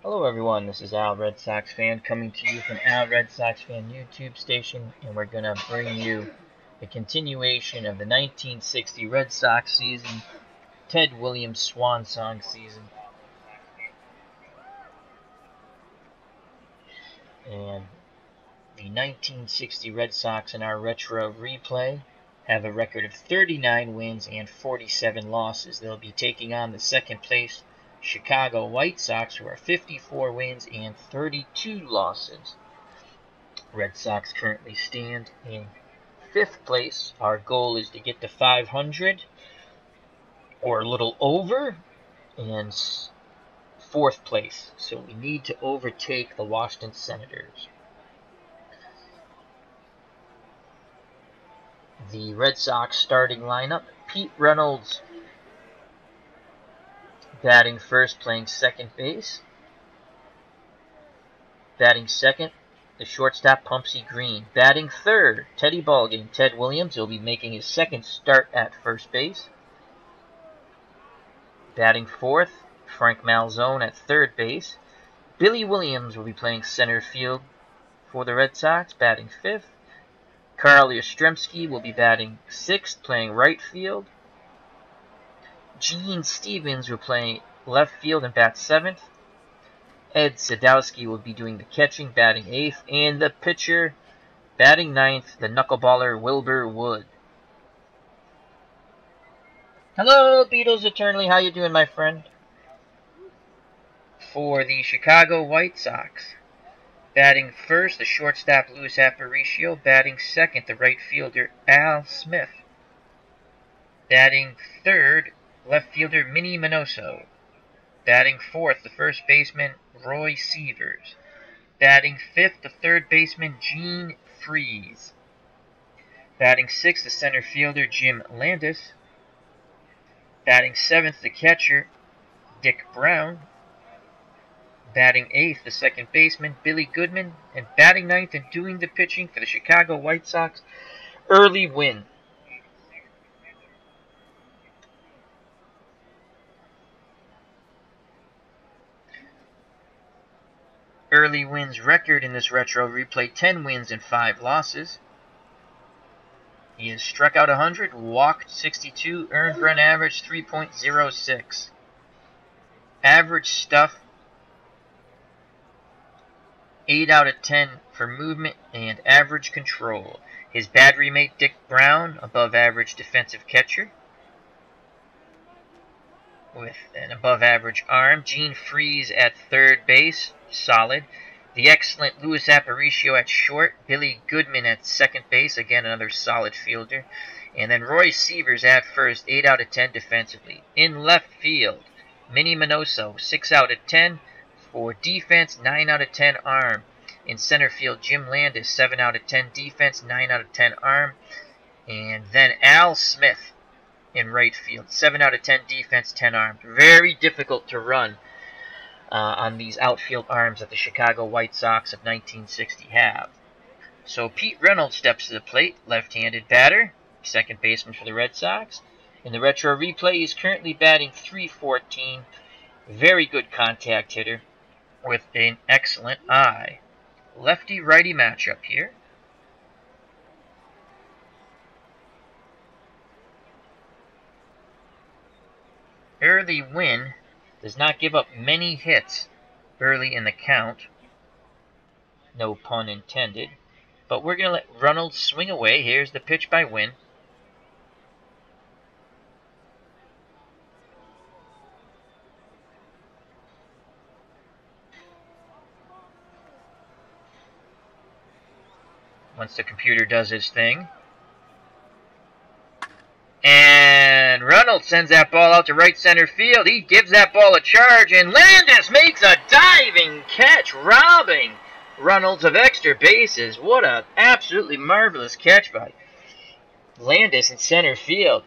Hello everyone, this is Al Red Sox Fan coming to you from Al Red Sox Fan YouTube station, and we're going to bring you the continuation of the 1960 Red Sox season, Ted Williams Swan Song season. And the 1960 Red Sox in our retro replay have a record of 39 wins and 47 losses. They'll be taking on the second place Chicago White Sox, who are 54 wins and 32 losses. Red Sox currently stand in 5th place. Our goal is to get to 500 or a little over, and 4th place. So we need to overtake the Washington Senators. The Red Sox starting lineup: Pete Reynolds batting first, playing second base. Batting second, the shortstop Pumpsy Green. Batting third, Teddy Ballgame Ted Williams will be making his second start at first base. Batting fourth, Frank Malzone at third base. Billy Williams will be playing center field for the Red Sox, batting fifth. Carl Yastrzemski will be batting sixth, playing right field. Gene Stevens will play left field and bat seventh. Ed Sadowski will be doing the catching, batting eighth. And the pitcher, batting ninth, the knuckleballer Wilbur Wood. Hello, Beatles Eternally. How you doing, my friend? For the Chicago White Sox, batting first, the shortstop Luis Aparicio. Batting second, the right fielder Al Smith. Batting third, left fielder Minnie Minoso. Batting fourth, the first baseman Roy Sievers. Batting fifth, the third baseman Gene Freese. Batting sixth, the center fielder Jim Landis. Batting seventh, the catcher Dick Brown. Batting eighth, the second baseman Billy Goodman. And batting ninth and doing the pitching for the Chicago White Sox, Early Wynn. Early Wynn's record in this retro replay: 10 wins and 5 losses. He has struck out 100, walked 62, earned run average 3.06. Average stuff 8 out of 10 for movement and average control. His battery mate, Dick Brown, above average defensive catcher with an above average arm. Gene Freeze at third base, solid. The excellent Luis Aparicio at short. Billy Goodman at second base, again another solid fielder. And then Roy Sievers at first, 8 out of 10 defensively. In left field, Minnie Minoso, 6 out of 10 for defense, 9 out of 10 arm. In center field, Jim Landis, 7 out of 10 defense, 9 out of 10 arm. And then Al Smith in right field, 7 out of 10 defense, 10 arm. Very difficult to run on these outfield arms that the Chicago White Sox of 1960 have. So Pete Reynolds steps to the plate, left-handed batter, second baseman for the Red Sox. In the retro replay, he's currently batting .314. Very good contact hitter with an excellent eye. Lefty-righty matchup here. Early Win does not give up many hits early in the count. No pun intended. But we're going to let Reynolds swing away. Here's the pitch by Win. Once the computer does his thing. And Reynolds sends that ball out to right center field. He gives that ball a charge, and Landis makes a diving catch, robbing Reynolds of extra bases. What an absolutely marvelous catch by Landis in center field.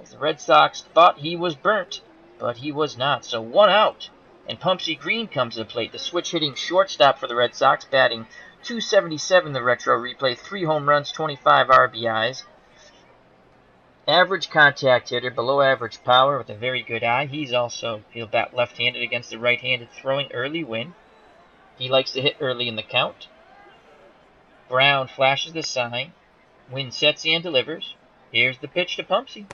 As the Red Sox thought he was burnt, but he was not. So 1 out. And Pumpsy Green comes to the plate, the switch-hitting shortstop for the Red Sox, batting .277 the retro replay, 3 home runs, 25 RBIs. Average contact hitter, below average power with a very good eye. He'll bat left-handed against the right-handed throwing Early Win. He likes to hit early in the count. Brown flashes the sign. Win sets and delivers. Here's the pitch to Pumpsy.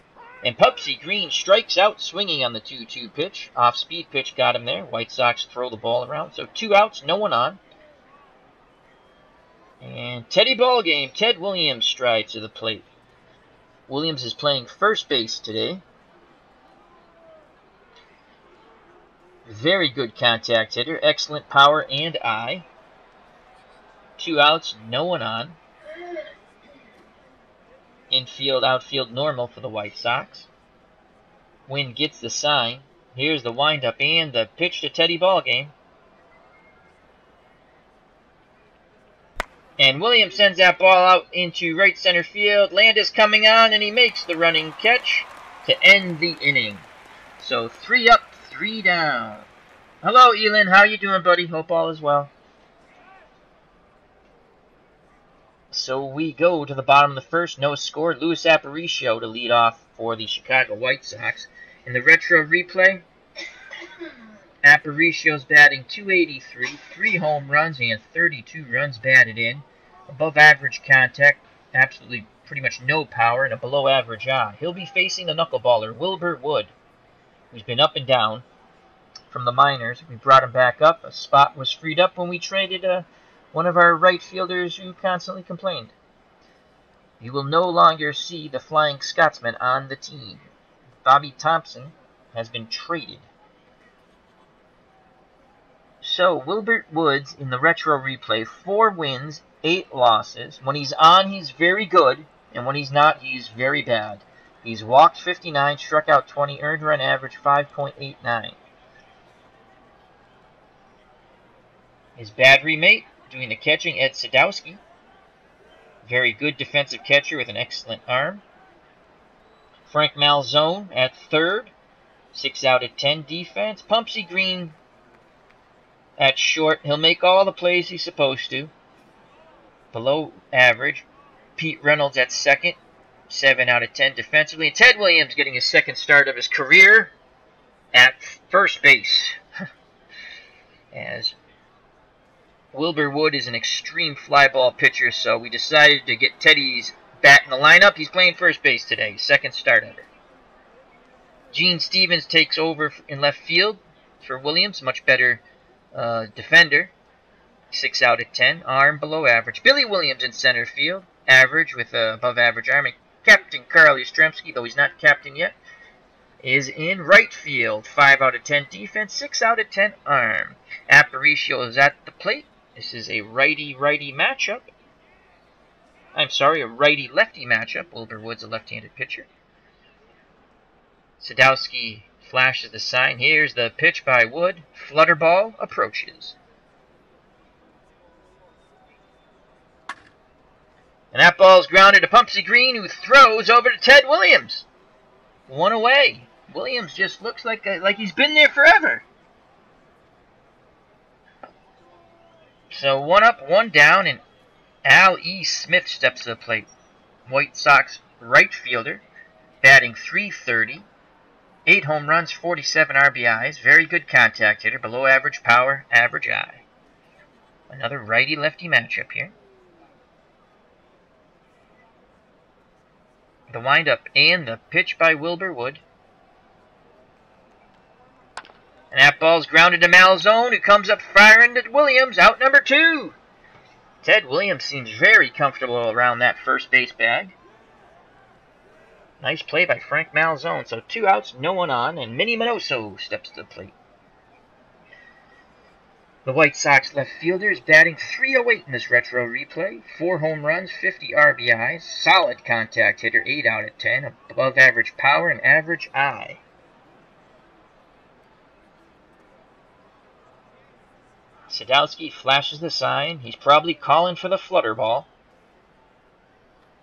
And Pumpsy Green strikes out swinging on the 2-2 pitch. Off-speed pitch got him there. White Sox throw the ball around. So 2 outs, no one on. And Teddy Ballgame, Ted Williams strides to the plate. Williams is playing first base today. Very good contact hitter, excellent power and eye. 2 outs, no one on. Infield, outfield normal for the White Sox. Win gets the sign. Here's the windup and the pitch to Teddy Ballgame. And Williams sends that ball out into right center field. Landis coming on, and he makes the running catch to end the inning. So 3 up, 3 down. Hello, Elin. How you doing, buddy? Hope all is well. So we go to the bottom of the first. No score. Luis Aparicio to lead off for the Chicago White Sox. In the retro replay, Aparicio's batting .283, 3 home runs, and 32 runs batted in. Above average contact, absolutely pretty much no power, and a below average eye. He'll be facing the knuckleballer, Wilbur Wood, who's been up and down from the minors. We brought him back up. A spot was freed up when we traded one of our right fielders who constantly complained. You will no longer see the Flying Scotsman on the team. Bobby Thompson has been traded. So, Wilbert Woods in the retro replay, 4 wins, 8 losses. When he's on, he's very good, and when he's not, he's very bad. He's walked 59, struck out 20, earned run average 5.89. His battery mate, doing the catching, Ed Sadowski. Very good defensive catcher with an excellent arm. Frank Malzone at third, 6 out of 10 defense. Pumpsy Green at short. He'll make all the plays he's supposed to. Below average. Pete Reynolds at second, 7 out of 10 defensively. And Ted Williams getting his second start of his career at first base. As Wilbur Wood is an extreme fly ball pitcher, so we decided to get Teddy's bat in the lineup. He's playing first base today, second start ever. Gene Stevens takes over in left field for Williams, much better defender. 6 out of 10. Arm below average. Billy Williams in center field. Average with above average arm. And Captain Carl Yastrzemski, though he's not captain yet, is in right field. 5 out of 10 defense. 6 out of 10 arm. Aparicio is at the plate. This is a righty-righty matchup. I'm sorry, a righty-lefty matchup. Wilbur Wood's a left-handed pitcher. Sadowski flashes the sign. Here's the pitch by Wood. Flutter ball approaches. And that ball's grounded to Pumpsy Green, who throws over to Ted Williams. 1 away. Williams just looks like he's been there forever. So 1 up, 1 down, and Al E. Smith steps to the plate. White Sox right fielder, batting .330. 8 home runs, 47 RBIs. Very good contact hitter. Below average power, average eye. Another righty-lefty matchup here. The windup and the pitch by Wilbur Wood. And that ball's grounded to Malzone, who comes up firing to Williams. Out number 2. Ted Williams seems very comfortable around that first base bag. Nice play by Frank Malzone. So 2 outs, no one on, and Minnie Minoso steps to the plate. The White Sox left fielder is batting .308 in this retro replay. 4 home runs, 50 RBIs, solid contact hitter, 8 out of 10, above average power and average eye. Sadowski flashes the sign. He's probably calling for the flutter ball.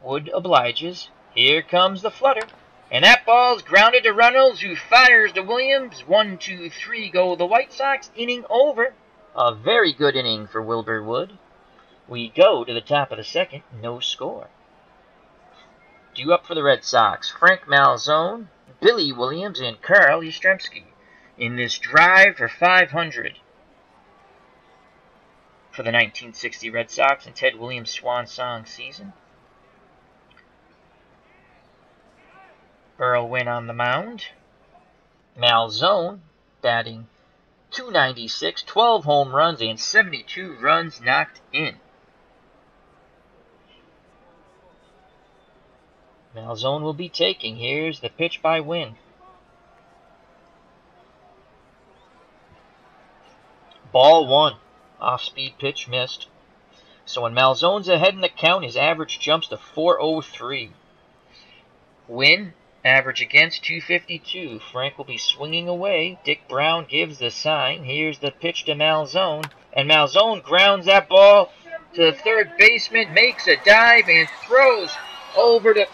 Wood obliges. Here comes the flutter. And that ball's grounded to Reynolds, who fires to Williams. 1, 2, 3 go the White Sox. Inning over. A very good inning for Wilbur Wood. We go to the top of the second. No score. Due up for the Red Sox, Frank Malzone, Billy Williams, and Carl Yastrzemski in this drive for 500 for the 1960 Red Sox and Ted Williams' swan song season. Berlwin on the mound. Malzone batting .296, 12 home runs, and 72 runs knocked in. Malzone will be taking. Here's the pitch by Wynn. Ball 1. Off-speed pitch missed. So when Malzone's ahead in the count, his average jumps to .403. Wynn, average against .252. Frank will be swinging away. Dick Brown gives the sign. Here's the pitch to Malzone. And Malzone grounds that ball to the third baseman, makes a dive, and throws over to...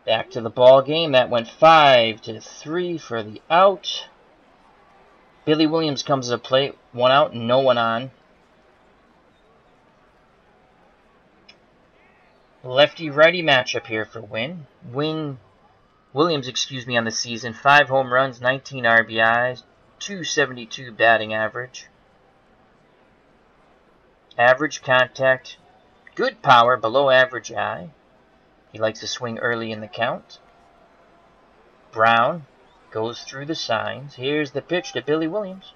Back to the ball game. That went 5-3 for the out. Billy Williams comes to the plate. 1 out, no one on. Lefty-righty matchup here for Williams, on the season. 5 home runs, 19 RBIs, 272 batting average. Average contact, good power, below average eye. He likes to swing early in the count. Brown goes through the signs. Here's the pitch to Billy Williams.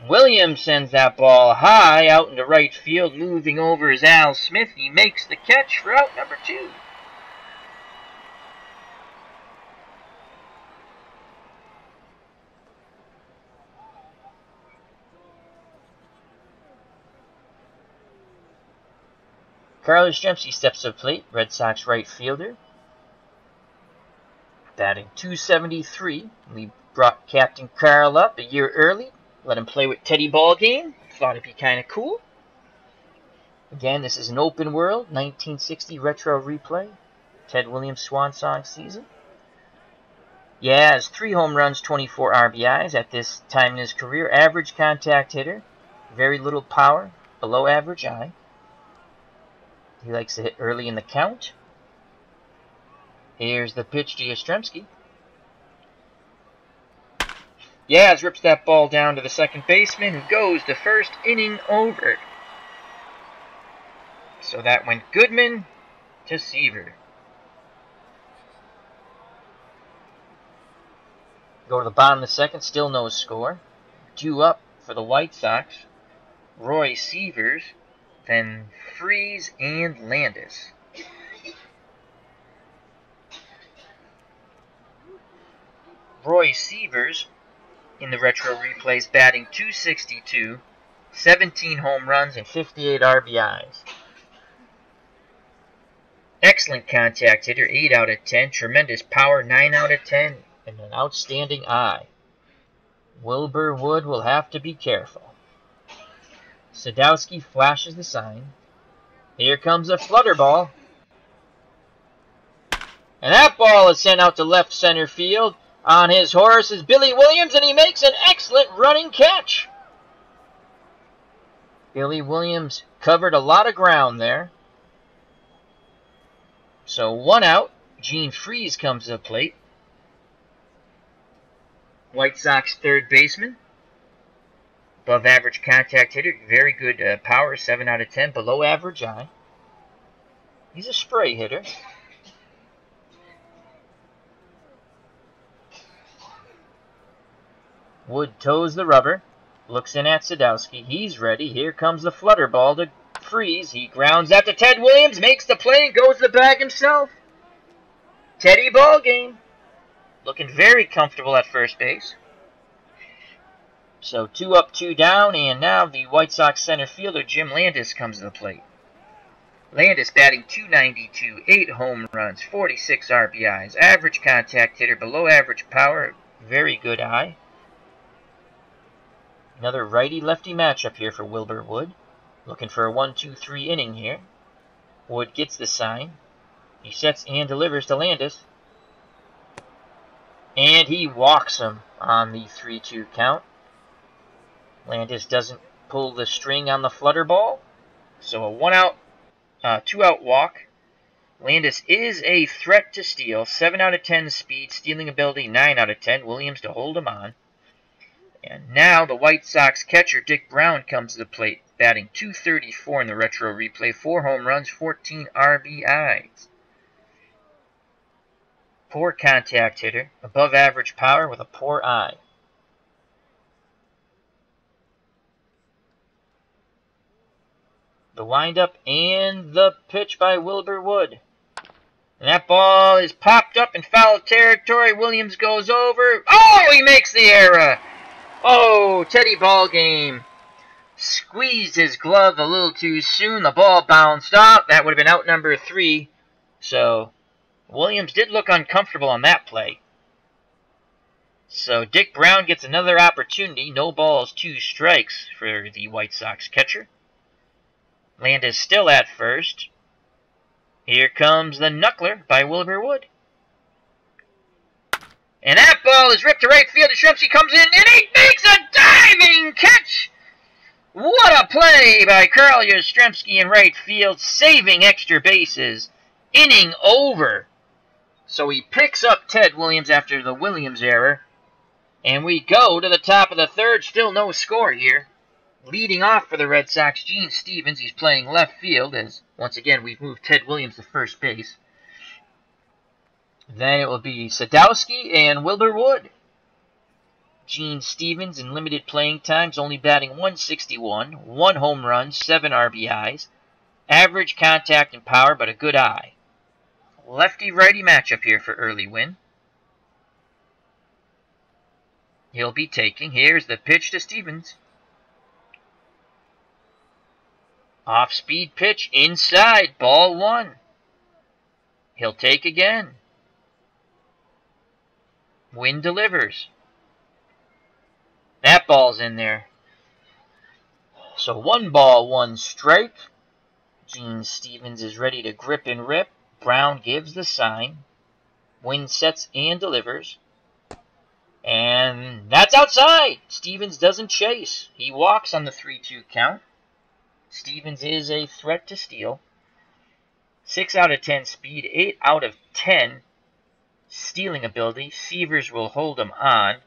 Williams sends that ball high out into right field. Moving over is Al Smith. He makes the catch for out number 2. Carlos Yastrzemski steps to the plate, Red Sox right fielder. Batting .273. We brought Captain Carl up a year early. Let him play with Teddy Ballgame. Thought it'd be kind of cool. Again, this is an open world, 1960 retro replay. Ted Williams Swan Song season. Yaz, 3 home runs, 24 RBIs at this time in his career. Average contact hitter. Very little power. Below average eye. He likes to hit early in the count. Here's the pitch to Yastrzemski. Yaz rips that ball down to the second baseman, who goes the first inning over. So that went Goodman to Seaver. Go to the bottom of the second, still no score. 2 up for the White Sox. Roy Sievers, then Freeze and Landis. Roy Sievers in the retro replays batting .262, 17 home runs and 58 RBIs. Excellent contact hitter, 8 out of 10. Tremendous power, 9 out of 10. And an outstanding eye. Wilbur Wood will have to be careful. Sadowski flashes the sign. Here comes a flutter ball. And that ball is sent out to left center field. On his horse is Billy Williams, and he makes an excellent running catch. Billy Williams covered a lot of ground there. So 1 out. Gene Freeze comes to the plate. White Sox third baseman. Above average contact hitter. Very good power, 7 out of 10. Below average eye. He's a spray hitter. Wood toes the rubber. Looks in at Sadowski. He's ready. Here comes the flutter ball to Freeze. He grounds out to Ted Williams. Makes the play and goes to the bag himself. Teddy Ballgame. Looking very comfortable at first base. So 2 up, 2 down, and now the White Sox center fielder Jim Landis comes to the plate. Landis batting .292, 8 home runs, 46 RBIs, average contact hitter, below average power, very good eye. Another righty-lefty matchup here for Wilbur Wood. Looking for a 1-2-3 inning here. Wood gets the sign. He sets and delivers to Landis. And he walks him on the 3-2 count. Landis doesn't pull the string on the flutter ball. So a 2-out walk. Landis is a threat to steal. 7 out of 10 speed, stealing ability, 9 out of 10. Williams to hold him on. And now the White Sox catcher Dick Brown comes to the plate, batting .234 in the retro replay. 4 home runs, 14 RBIs. Poor contact hitter, above average power with a poor eye. The windup and the pitch by Wilbur Wood. And that ball is popped up in foul territory. Williams goes over. Oh, he makes the error. Oh, Teddy Ballgame squeezed his glove a little too soon. The ball bounced off. That would have been out number 3. So Williams did look uncomfortable on that play. So Dick Brown gets another opportunity. No balls, 2 strikes for the White Sox catcher. Landis still at first. Here comes the knuckler by Wilbur Wood. And that ball is ripped to right field. Yastrzemski comes in, and he makes a diving catch! What a play by Carl Yastrzemski in right field, saving extra bases. Inning over. So he picks up Ted Williams after the Williams error. And we go to the top of the third. Still no score here. Leading off for the Red Sox, Gene Stevens. He's playing left field, as once again we've moved Ted Williams to first base. Then it will be Sadowski and Wilbur Wood. Gene Stevens in limited playing times, only batting .161, 1 home run, 7 RBIs. Average contact and power, but a good eye. Lefty-righty matchup here for early win. He'll be taking. Here's the pitch to Stevens. Off-speed pitch inside, ball 1. He'll take again. Wynn delivers. That ball's in there. So 1 ball, 1 strike. Gene Stevens is ready to grip and rip. Brown gives the sign. Wynn sets and delivers. And that's outside. Stevens doesn't chase. He walks on the 3-2 count. Stevens is a threat to steal. 6 out of 10 speed, 8 out of 10 stealing ability. Severs will hold him on.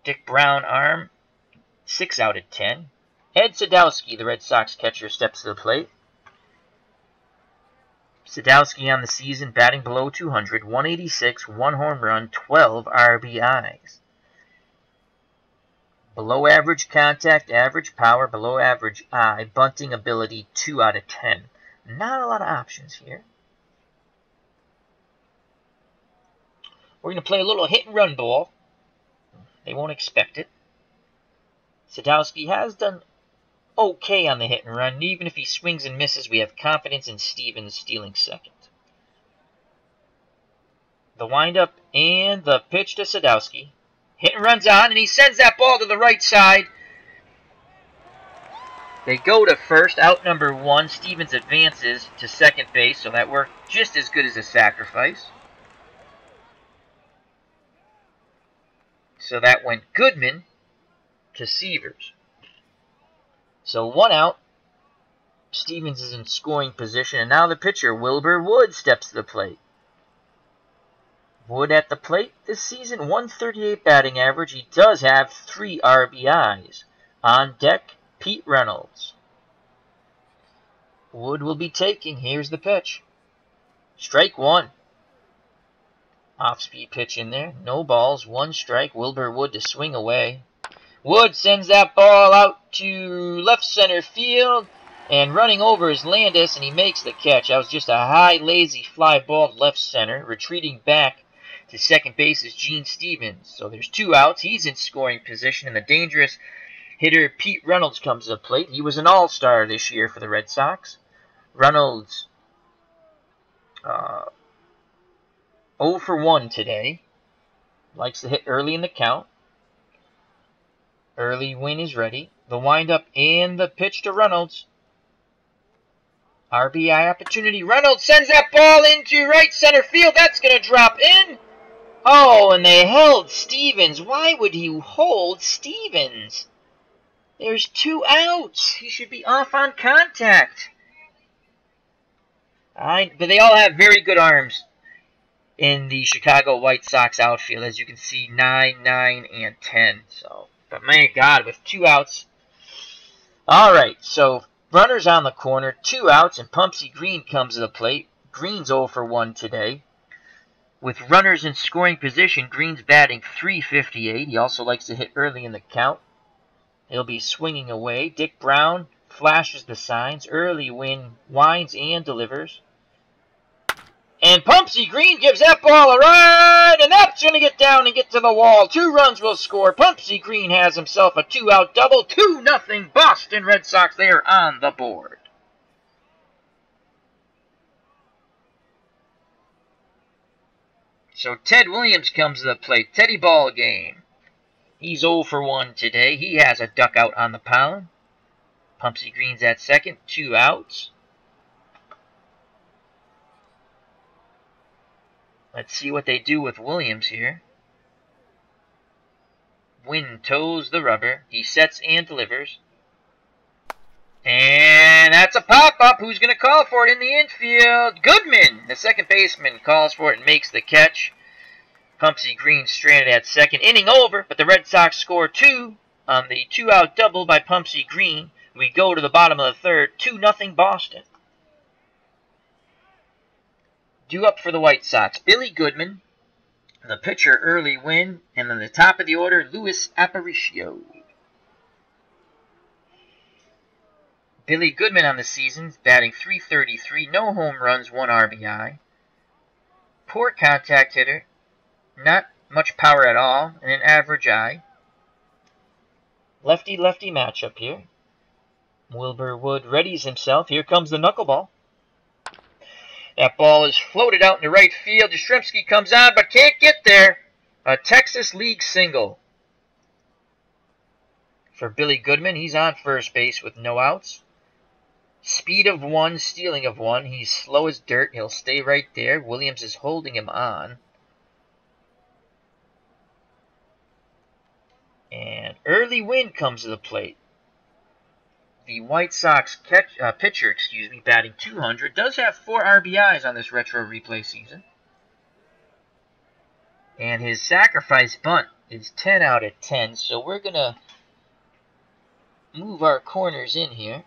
Dick Brown arm, 6 out of 10. Ed Sadowski, the Red Sox catcher, steps to the plate. Sadowski on the season, batting below 200, 186, 1 home run, 12 RBIs. Below average contact, average power, below average eye, bunting ability, 2 out of 10. Not a lot of options here. We're going to play a little hit-and-run ball. They won't expect it. Sadowski has done okay on the hit-and-run. Even if he swings and misses, we have confidence in Stevens stealing second. The windup and the pitch to Sadowski. Hit-and-run's on, and he sends that ball to the right side. They go to first, out number 1. Stevens advances to second base, so that worked just as good as a sacrifice. So that went Goodman to Severs. So 1 out. Stevens is in scoring position, and now the pitcher, Wilbur Wood, steps to the plate. Wood at the plate this season, 138 batting average. He does have 3 RBIs. On deck, Pete Reynolds. Wood will be taking. Here's the pitch. Strike 1. Off-speed pitch in there. No balls. 1 strike. Wilbur Wood to swing away. Wood sends that ball out to left center field. And running over is Landis, and he makes the catch. That was just a high, lazy fly ball to left center. Retreating back to second base is Gene Stevens. So there's 2 outs. He's in scoring position. And the dangerous hitter Pete Reynolds comes to the plate. He was an all-star this year for the Red Sox. Reynolds 0 for 1 today. Likes to hit early in the count. Early win is ready. The windup and the pitch to Reynolds. RBI opportunity. Reynolds sends that ball into right center field. That's going to drop in. Oh, and they held Stevens. Why would you hold Stevens? There's 2 outs. He should be off on contact. But they all have very good arms in the Chicago White Sox outfield. As you can see, 9, 9, and 10. So, but my God, with 2 outs. All right, so runners on the corner, 2 outs, and Pumpsy Green comes to the plate. Green's 0 for 1 today. With runners in scoring position, Green's batting .358. He also likes to hit early in the count. He'll be swinging away. Dick Brown flashes the signs. Early win winds and delivers. And Pumpsy Green gives that ball a ride, and that's going to get down and get to the wall. 2 runs will score. Pumpsy Green has himself a 2-out double. 2-0 Boston Red Sox. They are on the board. So Ted Williams comes to the plate. Teddy ball game. He's 0 for 1 today. He has a duck out on the pound. Pumpsy Green's at second. 2 outs. Let's see what they do with Williams here. Wynn toes the rubber. He sets and delivers. And that's a pop-up. Who's going to call for it in the infield? Goodman, the second baseman, calls for it and makes the catch. Pumpsy Green stranded at second. Inning over, but the Red Sox score 2 on the 2-out double by Pumpsy Green. We go to the bottom of the third, 2-0 Boston. Due up for the White Sox, Billy Goodman, the pitcher Early Wynn, and then the top of the order, Luis Aparicio. Billy Goodman on the season, batting .333, no home runs, 1 RBI. Poor contact hitter, not much power at all, and an average eye. Lefty-lefty matchup here. Wilbur Wood readies himself. Here comes the knuckleball. That ball is floated out into right field. Yastrzemski comes on, but can't get there. A Texas League single. For Billy Goodman, he's on first base with no outs. Speed of 1, stealing of 1. He's slow as dirt. He'll stay right there. Williams is holding him on. And Early Wynn comes to the plate. The White Sox pitcher, batting .200, does have 4 RBIs on this retro replay season. And his sacrifice bunt is 10 out of 10, so we're going to move our corners in here.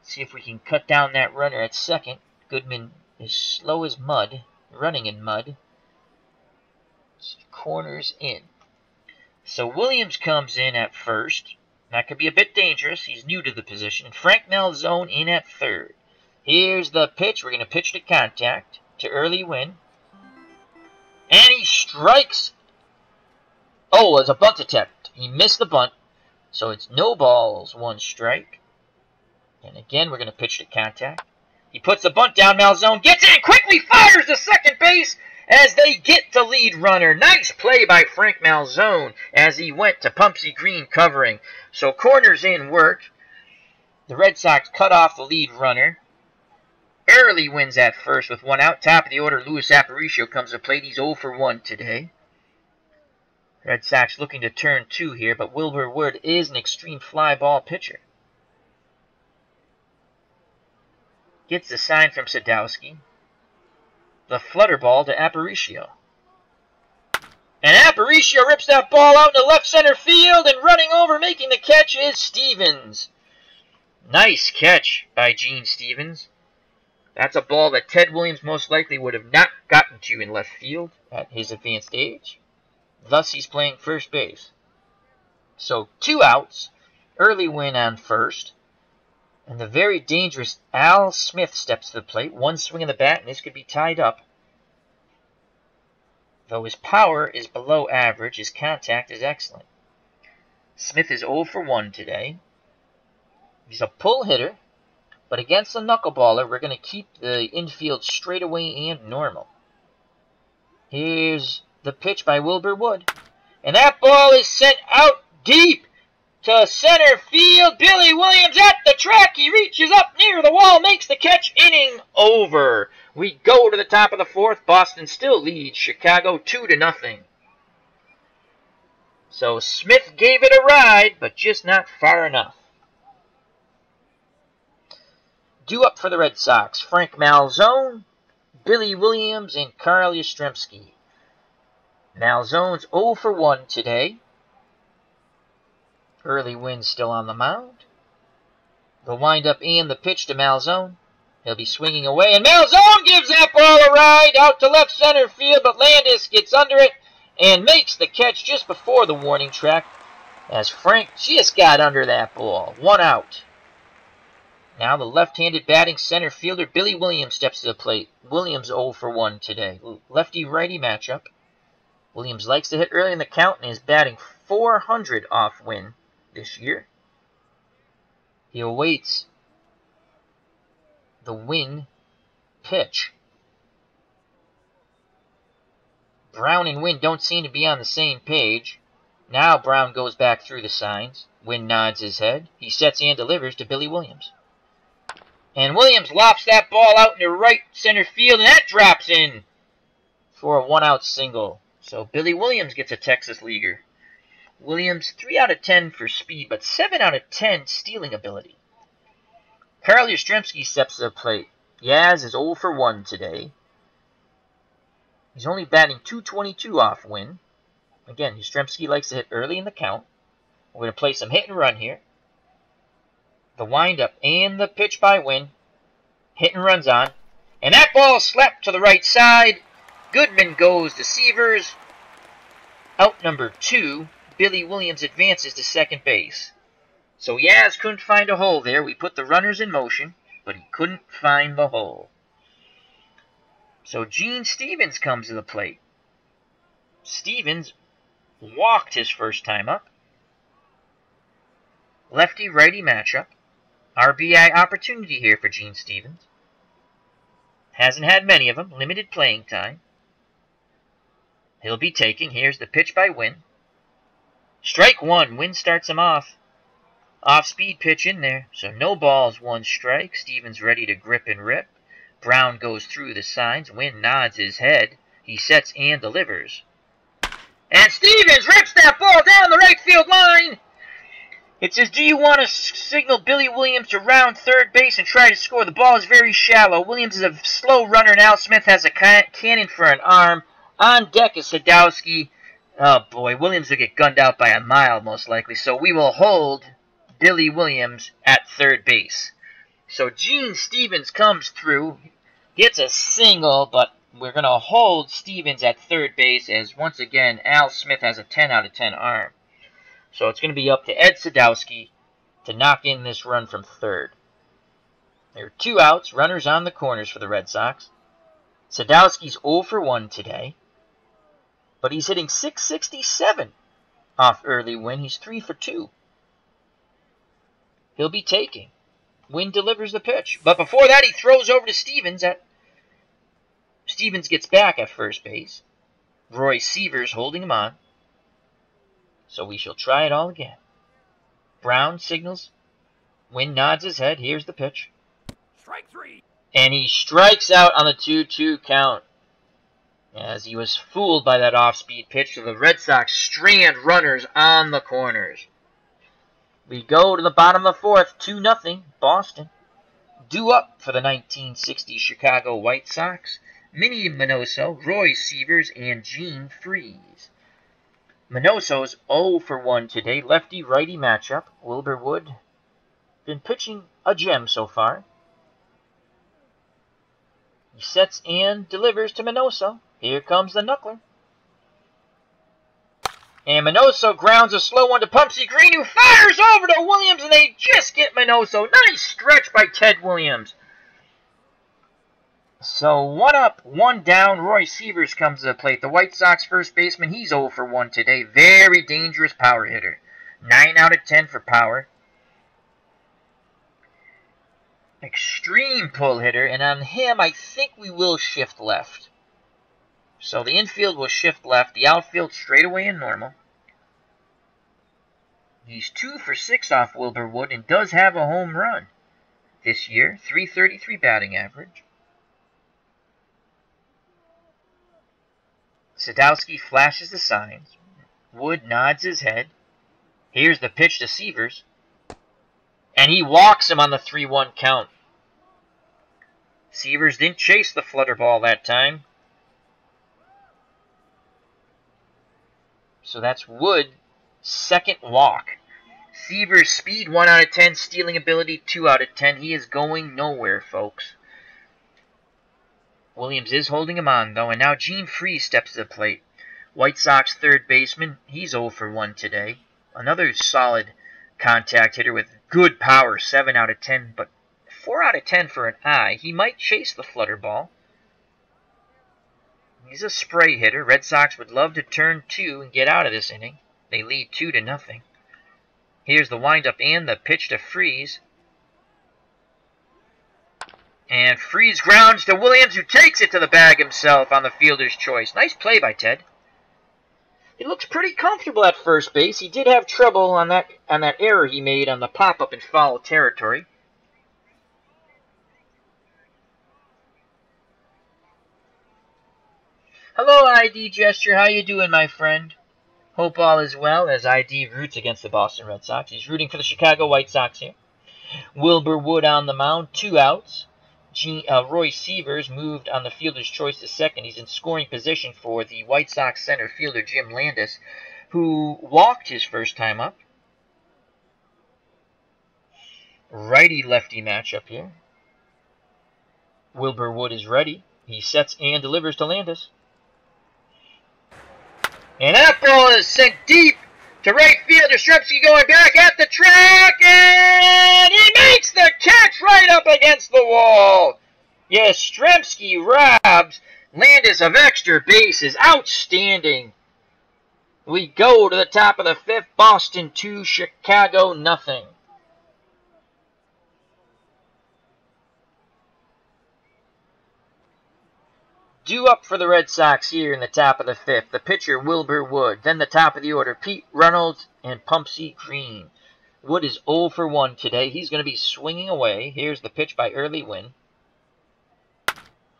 See if we can cut down that runner at second. Goodman is slow as mud, running in mud. Corners in. So Williams comes in at first. That could be a bit dangerous. He's new to the position. Frank Malzone in at third. Here's the pitch. We're going to pitch to contact to Early Wynn. And he strikes. Oh, it's a bunt attempt. He missed the bunt. So it's no balls, 1 strike. And again, we're going to pitch to contact. He puts the bunt down. Malzone gets in, quickly fires to second base as they get the lead runner. Nice play by Frank Malzone as he went to Pumpsy Green covering. So corners in worked. The Red Sox cut off the lead runner. Early Wins at first with 1 out. Top of the order, Luis Aparicio comes to plate. He's 0 for 1 today. Red Sox looking to turn 2 here, but Wilbur Wood is an extreme fly ball pitcher. Gets the sign from Sadowski. The flutter ball to Aparicio. And Aparicio rips that ball out into left center field, and running over making the catch is Stevens. Nice catch by Gene Stevens. That's a ball that Ted Williams most likely would have not gotten to in left field at his advanced age. Thus, he's playing first base. So, 2 outs. Early Win on first. And the very dangerous Al Smith steps to the plate. 1 swing of the bat, and this could be tied up. Though his power is below average, his contact is excellent. Smith is 0 for 1 today. He's a pull hitter, but against the knuckleballer, we're going to keep the infield straightaway and normal. Here's the pitch by Wilbur Wood. And that ball is sent out deep to center field. Billy Williams at the track. He reaches up near the wall, makes the catch. Inning over. We go to the top of the 4th. Boston still leads Chicago 2-0. So Smith gave it a ride, but just not far enough. Due up for the Red Sox, Frank Malzone, Billy Williams, and Carl Yastrzemski. Malzone's 0 for 1 today. Early Win still on the mound. The windup and the pitch to Malzone. He'll be swinging away, and Malzone gives that ball a ride out to left center field, but Landis gets under it and makes the catch just before the warning track as Frank just got under that ball. 1 out. Now the left-handed batting center fielder Billy Williams steps to the plate. Williams 0 for 1 today. Lefty-righty matchup. Williams likes to hit early in the count and is batting .400 off Win this year. He awaits the Win pitch. Brown and Win don't seem to be on the same page. Now Brown goes back through the signs. Win nods his head. He sets and delivers to Billy Williams. And Williams lops that ball out into right center field, and that drops in for a 1-out single. So Billy Williams gets a Texas Leaguer. Williams 3 out of 10 for speed, but 7 out of 10 stealing ability. Carl Yastrzemski steps to the plate. Yaz is 0 for 1 today. He's only batting .222 off Win. Again, Yastrzemski likes to hit early in the count. We're going to play some hit and run here. The windup and the pitch by Win. Hit and runs on. And that ball slapped to the right side. Goodman goes to Severs. Out number 2. Billy Williams advances to second base. So Yaz couldn't find a hole there. We put the runners in motion, but he couldn't find the hole. So Gene Stevens comes to the plate. Stevens walked his first time up. Lefty-righty matchup. RBI opportunity here for Gene Stevens. Hasn't had many of them. Limited playing time. He'll be taking. Here's the pitch by Win. Strike 1. Win starts him off. Off-speed pitch in there. So no balls, 1 strike. Stevens ready to grip and rip. Brown goes through the signs. Win nods his head. He sets and delivers. And Stevens rips that ball down the right field line. It says, do you want to signal Billy Williams to round third base and try to score? The ball is very shallow. Williams is a slow runner, and Al Smith has a cannon for an arm. On deck is Sadowski. Oh boy, Williams will get gunned out by a mile most likely. So we will hold Billy Williams at third base. So Gene Stevens comes through, gets a single, but we're going to hold Stevens at third base as once again Al Smith has a 10 out of 10 arm. So it's going to be up to Ed Sadowski to knock in this run from third. There are 2 outs, runners on the corners for the Red Sox. Sadowski's 0 for 1 today, but he's hitting .667 off early Win. He's 3 for 2. He'll be taking. Win delivers the pitch, but before that he throws over to Stevens. Stevens gets back at first base. Roy Severs holding him on. So we shall try it all again. Brown signals. Win nods his head. Here's the pitch. Strike 3. And he strikes out on the 2-2 count. As he was fooled by that off-speed pitch. So the Red Sox strand runners on the corners. We go to the bottom of the 4th. 2-0 Boston. Due up for the 1960 Chicago White Sox. Minnie Minoso, Roy Severs, and Gene Freese. Minoso's 0 for 1 today. Lefty-righty matchup. Wilbur Wood been pitching a gem so far. He sets and delivers to Minoso. Here comes the knuckler. And Minoso grounds a slow one to Pumpsy Green, who fires over to Williams, and they just get Minoso. Nice stretch by Ted Williams. So 1 up, 1 down. Roy Severs comes to the plate. The White Sox first baseman, he's 0 for 1 today. Very dangerous power hitter. 9 out of 10 for power. Extreme pull hitter, and on him, I think we will shift left. So the infield will shift left. The outfield straight away in normal. He's 2 for 6 off Wilbur Wood and does have a home run this year. .333 batting average. Sadowski flashes the signs. Wood nods his head. Here's the pitch to Severs. And he walks him on the 3-1 count. Severs didn't chase the flutter ball that time. So that's Wood, second walk. Severs' speed, 1 out of 10. Stealing ability, 2 out of 10. He is going nowhere, folks. Williams is holding him on, though, and now Gene Freese steps to the plate. White Sox third baseman, he's 0 for 1 today. Another solid contact hitter with good power, 7 out of 10, but 4 out of 10 for an eye. He might chase the flutter ball. He's a spray hitter. Red Sox would love to turn 2 and get out of this inning. They lead 2-0. Here's the windup and the pitch to Freese. And Freese grounds to Williams, who takes it to the bag himself on the fielder's choice. Nice play by Ted. He looks pretty comfortable at first base. He did have trouble on that error he made on the pop-up in foul territory. Hello, ID Gesture. How you doing, my friend? Hope all is well as ID roots against the Boston Red Sox. He's rooting for the Chicago White Sox here. Wilbur Wood on the mound, 2 outs. Roy Sievers moved on the fielder's choice to second. He's in scoring position for the White Sox center fielder Jim Landis, who walked his first time up. Righty-lefty matchup here. Wilbur Wood is ready. He sets and delivers to Landis. And April is sent deep to right field. Yastrzemski going back at the track, and he makes the catch right up against the wall. Yastrzemski robs Landis of extra bases. Outstanding. We go to the top of the 5th. Boston 2, Chicago nothing. Due up for the Red Sox here in the top of the 5th. The pitcher, Wilbur Wood. Then the top of the order, Pete Reynolds and Pumpsy Green. Wood is 0 for 1 today. He's going to be swinging away. Here's the pitch by Early Wynn.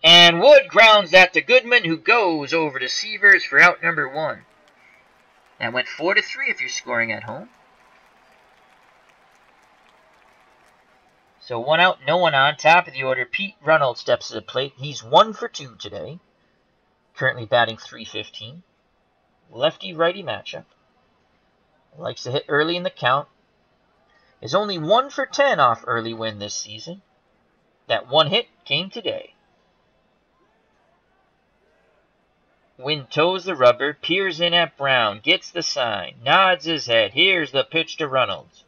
And Wood grounds that to Goodman, who goes over to Sievers for out number 1. That went 4-3 if you're scoring at home. So 1 out, no one on. Top of the order, Pete Reynolds steps to the plate. He's 1 for 2 today. Currently batting .315. Lefty-righty matchup. Likes to hit early in the count. Is only 1 for 10 off Early Win this season. That 1 hit came today. Wynn toes the rubber, peers in at Brown, gets the sign, nods his head. Here's the pitch to Reynolds.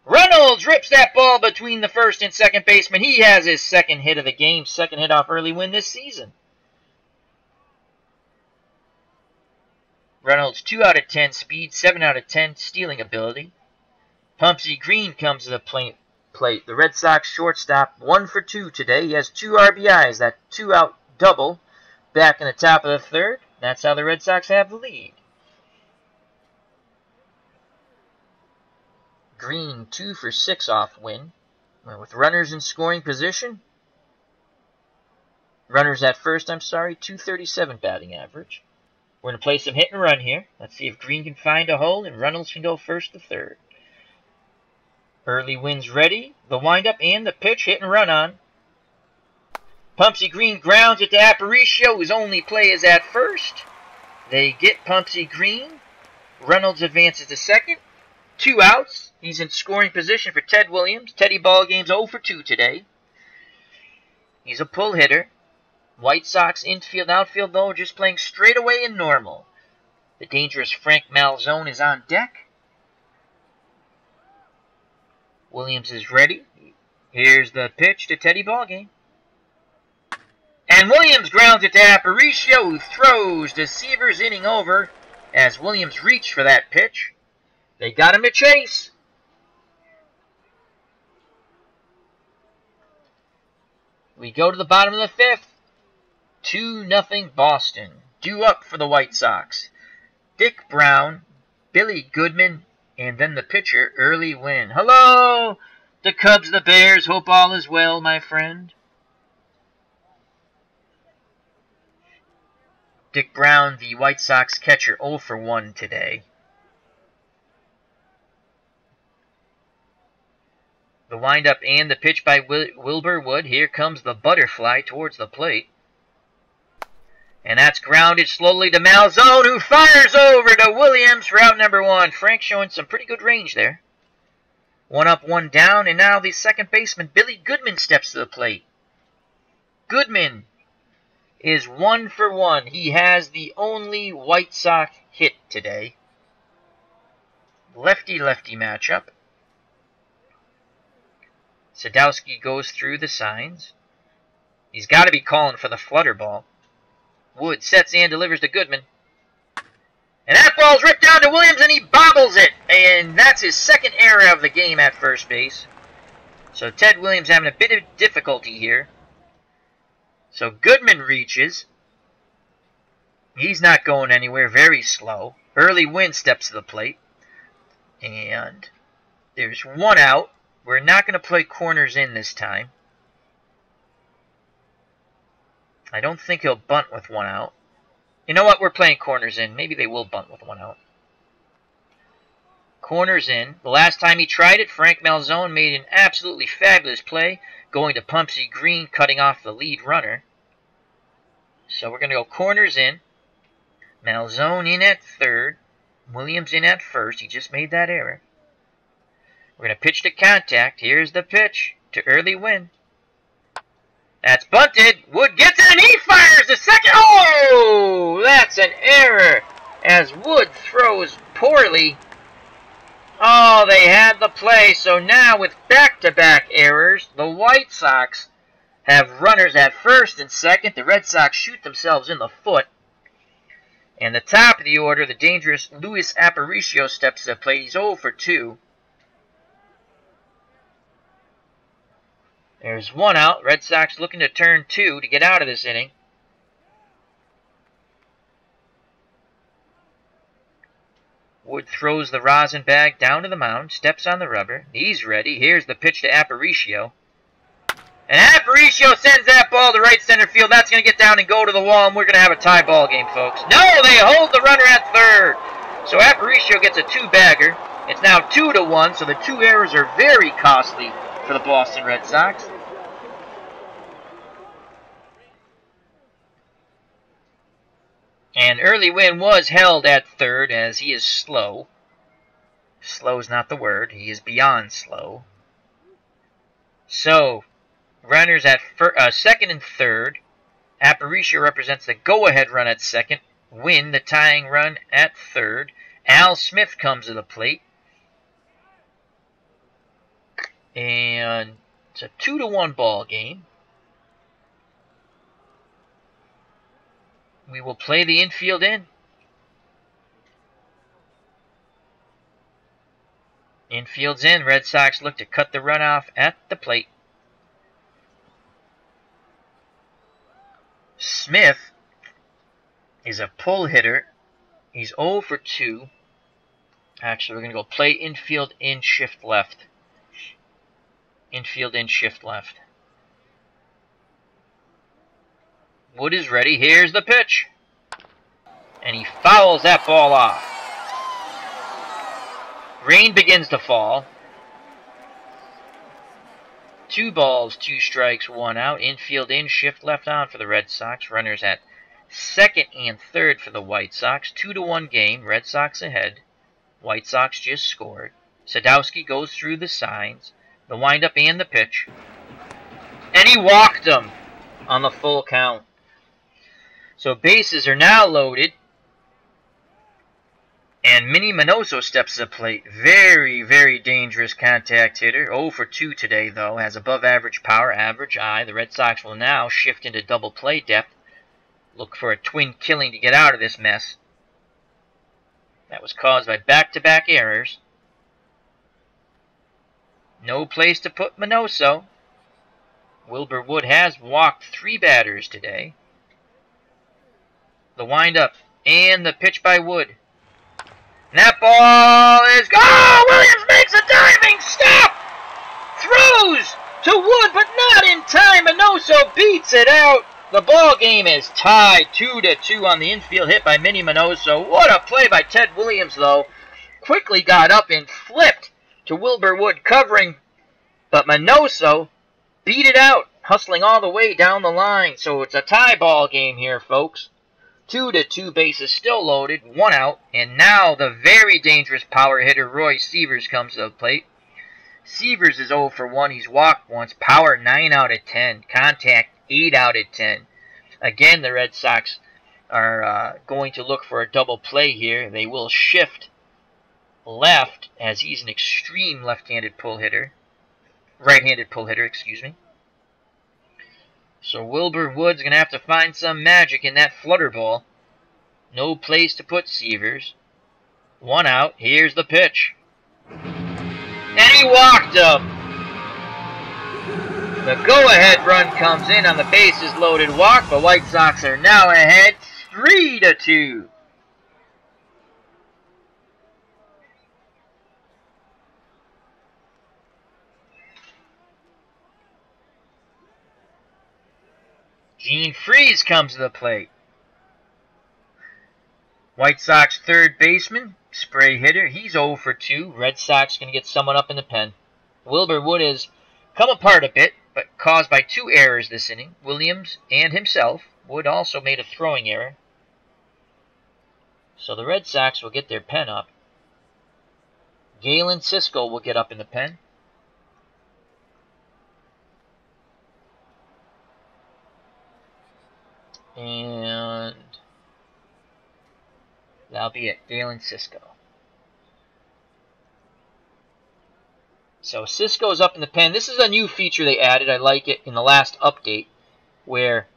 Reynolds rips that ball between the first and second baseman. He has his 2nd hit of the game, 2nd hit off Early Win this season. Reynolds 2 out of 10 speed, 7 out of 10 stealing ability. Pumpsy Green comes to the plate. The Red Sox shortstop 1 for 2 today. He has 2 RBIs, that 2-out double back in the top of the 3rd. That's how the Red Sox have the lead. Green 2 for 6 off Wynn. With runners in scoring position. Runners at first, 237 batting average. We're going to play some hit and run here. Let's see if Green can find a hole and Reynolds can go first to 3rd. Early Wynn's ready. The windup and the pitch, hit and run on. Pumpsy Green grounds it to Aparicio, whose only play is at first. They get Pumpsy Green. Reynolds advances to 2nd. 2 outs. He's in scoring position for Ted Williams. Teddy Ballgame's 0 for 2 today. He's a pull hitter. White Sox infield, outfield, though, just playing straight away and normal. The dangerous Frank Malzone is on deck. Williams is ready. Here's the pitch to Teddy Ballgame. And Williams grounds it to Aparicio, who throws to Sievers, inning over as Williams reached for that pitch. They got him to chase. We go to the bottom of the 5th. 2-0 Boston. Due up for the White Sox. Dick Brown, Billy Goodman, and then the pitcher, Early Wynn. Hello, the Cubs, the Bears. Hope all is well, my friend. Dick Brown, the White Sox catcher, 0 for 1 today. The windup and the pitch by Wilbur Wood. Here comes the butterfly towards the plate. And that's grounded slowly to Malzone, who fires over to Williams for out number 1. Frank showing some pretty good range there. 1 up, 1 down, and now the second baseman, Billy Goodman, steps to the plate. Goodman is 1 for 1. He has the only White Sox hit today. Lefty-lefty matchup. Sadowski goes through the signs. He's got to be calling for the flutter ball. Wood sets and delivers to Goodman. And that ball's ripped down to Williams, and he bobbles it. And that's his 2nd error of the game at first base. So Ted Williams having a bit of difficulty here. So Goodman reaches. He's not going anywhere, very slow. Early Wynn steps to the plate. And there's 1 out. We're not going to play corners in this time. I don't think he'll bunt with 1 out. You know what? We're playing corners in. Maybe they will bunt with one out. Corners in. The last time he tried it, Frank Malzone made an absolutely fabulous play, going to Pumpsy Green, cutting off the lead runner. So we're going to go corners in. Malzone in at third. Williams in at first. He just made that error. We're going to pitch to contact. Here's the pitch to Early Win. That's bunted. Wood gets it and he fires the second. Oh, that's an error as Wood throws poorly. Oh, they had the play. So now with back-to-back errors, the White Sox have runners at first and second. The Red Sox shoot themselves in the foot. And the top of the order, the dangerous Luis Aparicio steps to the plate. He's 0 for 2. There's one out. Red Sox looking to turn 2 to get out of this inning. Wood throws the rosin bag down to the mound, steps on the rubber. He's ready. Here's the pitch to Aparicio. And Aparicio sends that ball to right center field. That's going to get down and go to the wall, and we're going to have a tie ball game, folks. No, they hold the runner at third. So Aparicio gets a 2-bagger. It's now 2-1, so the 2 errors are very costly for the Boston Red Sox. And Early Win was held at third as he is slow. Slow is not the word. He is beyond slow. So, runners at second and third. Aparicio represents the go-ahead run at second. Win, the tying run at third. Al Smith comes to the plate. And it's a 2-1 ball game. We will play the infield in. Infield's in. Red Sox look to cut the runoff at the plate. Smith is a pull hitter. He's 0 for 2. Actually, we're going to go play infield in, shift left. Infield in, shift left. Wood is ready. Here's the pitch. And he fouls that ball off. Rain begins to fall. 2 balls, 2 strikes, 1 out. Infield in, shift left on for the Red Sox. Runners at second and third for the White Sox. 2-1 game. Red Sox ahead. White Sox just scored. Sadowski goes through the signs. The windup and the pitch. And he walked him on the full count. So bases are now loaded. And Minnie Minoso steps to the plate. Very, very dangerous contact hitter. 0 for 2 today, though. Has above average power, average eye. The Red Sox will now shift into double play depth. Look for a twin killing to get out of this mess. That was caused by back-to-back errors. No place to put Minoso. Wilbur Wood has walked 3 batters today. The windup and the pitch by Wood. And that ball is... Oh! Williams makes a diving stop! Throws to Wood, but not in time. Minoso beats it out. The ball game is tied 2-2 on the infield hit by Minnie Minoso. What a play by Ted Williams, though. Quickly got up and flipped to Wilbur Wood covering. But Minoso beat it out, hustling all the way down the line. So it's a tie ball game here, folks. 2-2, bases still loaded, 1 out, and now the very dangerous power hitter Roy Sievers comes to the plate. Sievers is 0 for 1, he's walked once, power 9 out of 10, contact 8 out of 10. Again, the Red Sox are going to look for a double play here. They will shift left as he's an extreme left-handed pull hitter. Right-handed pull hitter, excuse me. So Wilbur Wood's going to have to find some magic in that flutter ball. No place to put Sievers. 1 out. Here's the pitch. And he walked him. The go-ahead run comes in on the bases-loaded walk. The White Sox are now ahead 3-2. Gene Freeze comes to the plate. White Sox third baseman, spray hitter. He's 0 for 2. Red Sox going to get someone up in the pen. Wilbur Wood has come apart a bit, but caused by 2 errors this inning. Williams and himself. Wood also made a throwing error. So the Red Sox will get their pen up. Galen Cisco will get up in the pen. And that'll be it. Galen Cisco. So Cisco's up in the pen. This is a new feature they added. I like it in the last update where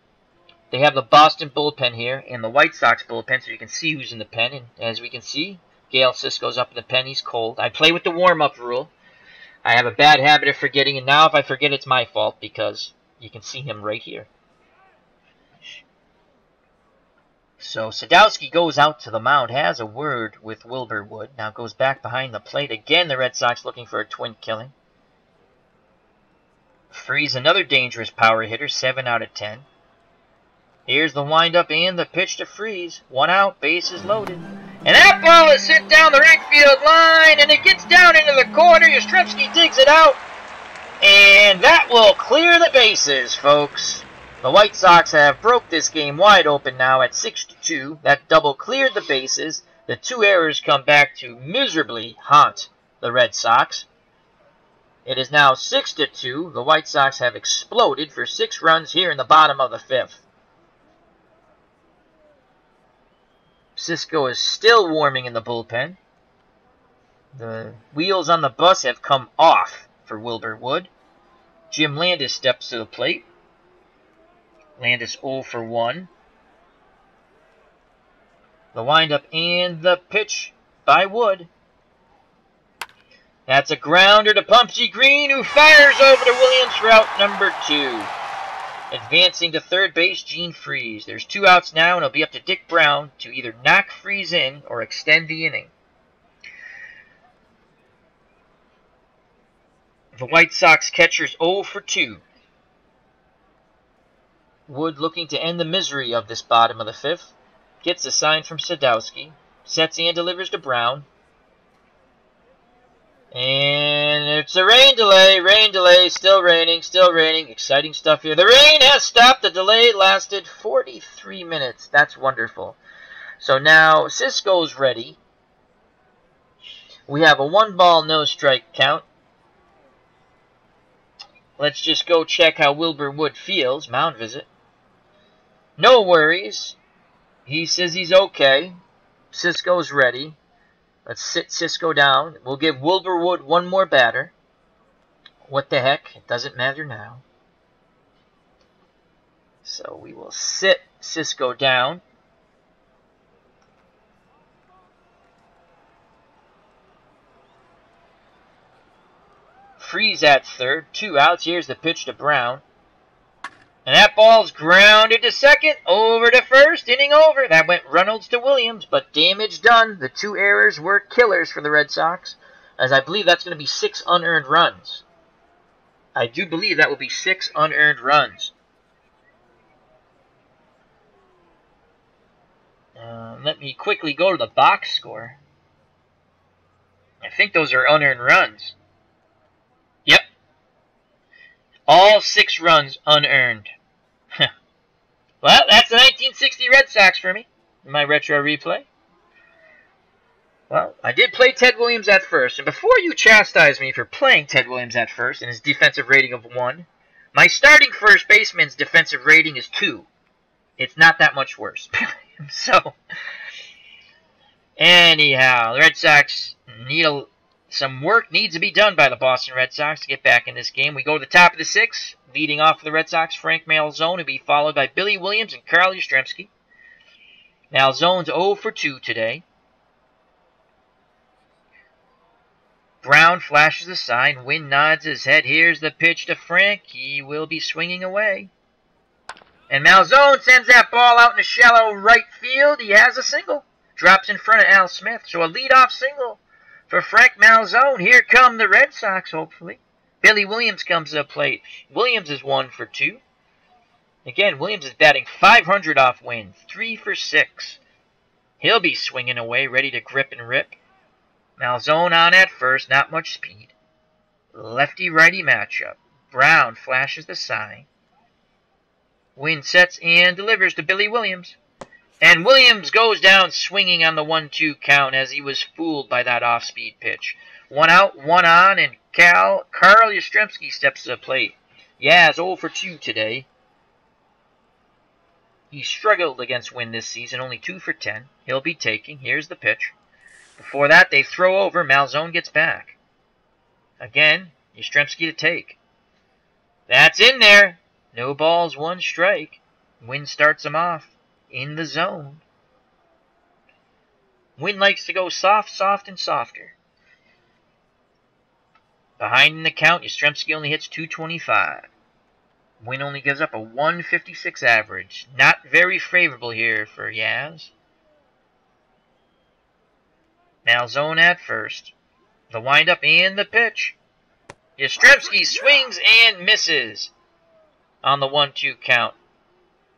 they have the Boston bullpen here and the White Sox bullpen so you can see who's in the pen. And as we can see, Gale Cisco's up in the pen. He's cold. I play with the warm-up rule. I have a bad habit of forgetting, and now if I forget, it's my fault because you can see him right here. So Sadowski goes out to the mound, has a word with Wilbur Wood. Now goes back behind the plate. Again, the Red Sox looking for a twin killing. Freeze, another dangerous power hitter, 7 out of 10. Here's the windup and the pitch to Freeze. 1 out, bases loaded. And that ball is hit down the right field line, and it gets down into the corner. Yastrzemski digs it out, and that will clear the bases, folks. The White Sox have broke this game wide open now at 6-2. That double cleared the bases. The 2 errors come back to miserably haunt the Red Sox. It is now 6-2. The White Sox have exploded for 6 runs here in the bottom of the 5th. Cisco is still warming in the bullpen. The wheels on the bus have come off for Wilbur Wood. Jim Landis steps to the plate. Landis 0 for 1. The windup and the pitch by Wood. That's a grounder to Pumpsy Green, who fires over to Williams for out number 2. Advancing to third base, Gene Freeze. There's 2 outs now, and it'll be up to Dick Brown to either knock Freeze in or extend the inning. The White Sox catcher's 0 for 2. Wood looking to end the misery of this bottom of the 5th. Gets a sign from Sadowski. Sets and delivers to Brown. And it's a rain delay, still raining. Exciting stuff here. The rain has stopped. The delay lasted 43 minutes. That's wonderful. So now Cisco's ready. We have a 1-ball, no strike count. Let's just go check how Wilbur Wood feels. Mound visit. No worries. He says he's okay. Cisco's ready. Let's sit Cisco down. We'll give Wilbur Wood 1 more batter. What the heck? It doesn't matter now. So we will sit Cisco down. Freeze at third. 2 outs. Here's the pitch to Brown. And that ball's grounded to second, over to first, inning over. That went Reynolds to Williams, but damage done. The 2 errors were killers for the Red Sox, as I believe that's going to be 6 unearned runs. I do believe that will be 6 unearned runs. Let me quickly go to the box score. I think those are unearned runs. Yep. All 6 runs unearned. Well, that's the 1960 Red Sox for me in my retro replay. Well, I did play Ted Williams at first, and before you chastise me for playing Ted Williams at first and his defensive rating of 1, my starting first baseman's defensive rating is 2. It's not that much worse. So, anyhow, the Red Sox need some work needs to be done by the Boston Red Sox to get back in this game. We go to the top of the 6th. Leading off for the Red Sox, Frank Malzone will be followed by Billy Williams and Carl Yastrzemski. Malzone's 0 for 2 today. Brown flashes a sign. Wynn nods his head. Here's the pitch to Frank. He will be swinging away. And Malzone sends that ball out in the shallow right field. He has a single. Drops in front of Al Smith. So a leadoff single for Frank Malzone. Here come the Red Sox, hopefully. Billy Williams comes to the plate. Williams is 1 for 2. Again, Williams is batting .500 off Wynn. 3 for 6. He'll be swinging away, ready to grip and rip. Malzone on at first, not much speed. Lefty-righty matchup. Brown flashes the sign. Wynn sets and delivers to Billy Williams. And Williams goes down swinging on the 1-2 count as he was fooled by that off-speed pitch. One out, one on, and Carl Yastrzemski steps to the plate. Yaz 0 for 2 today. He struggled against Wynn this season, only 2 for 10. He'll be taking. Here's the pitch. Before that, they throw over. Malzone gets back. Again, Yastrzemski to take. That's in there. No balls, 1 strike. Wynn starts him off in the zone. Wynn likes to go soft, soft, and softer. Behind in the count, Yastrzemski only hits .225. Wynn only gives up a 156 average. Not very favorable here for Yaz. Malzone at first. The windup and the pitch. Yastrzemski swings and misses on the 1-2 count.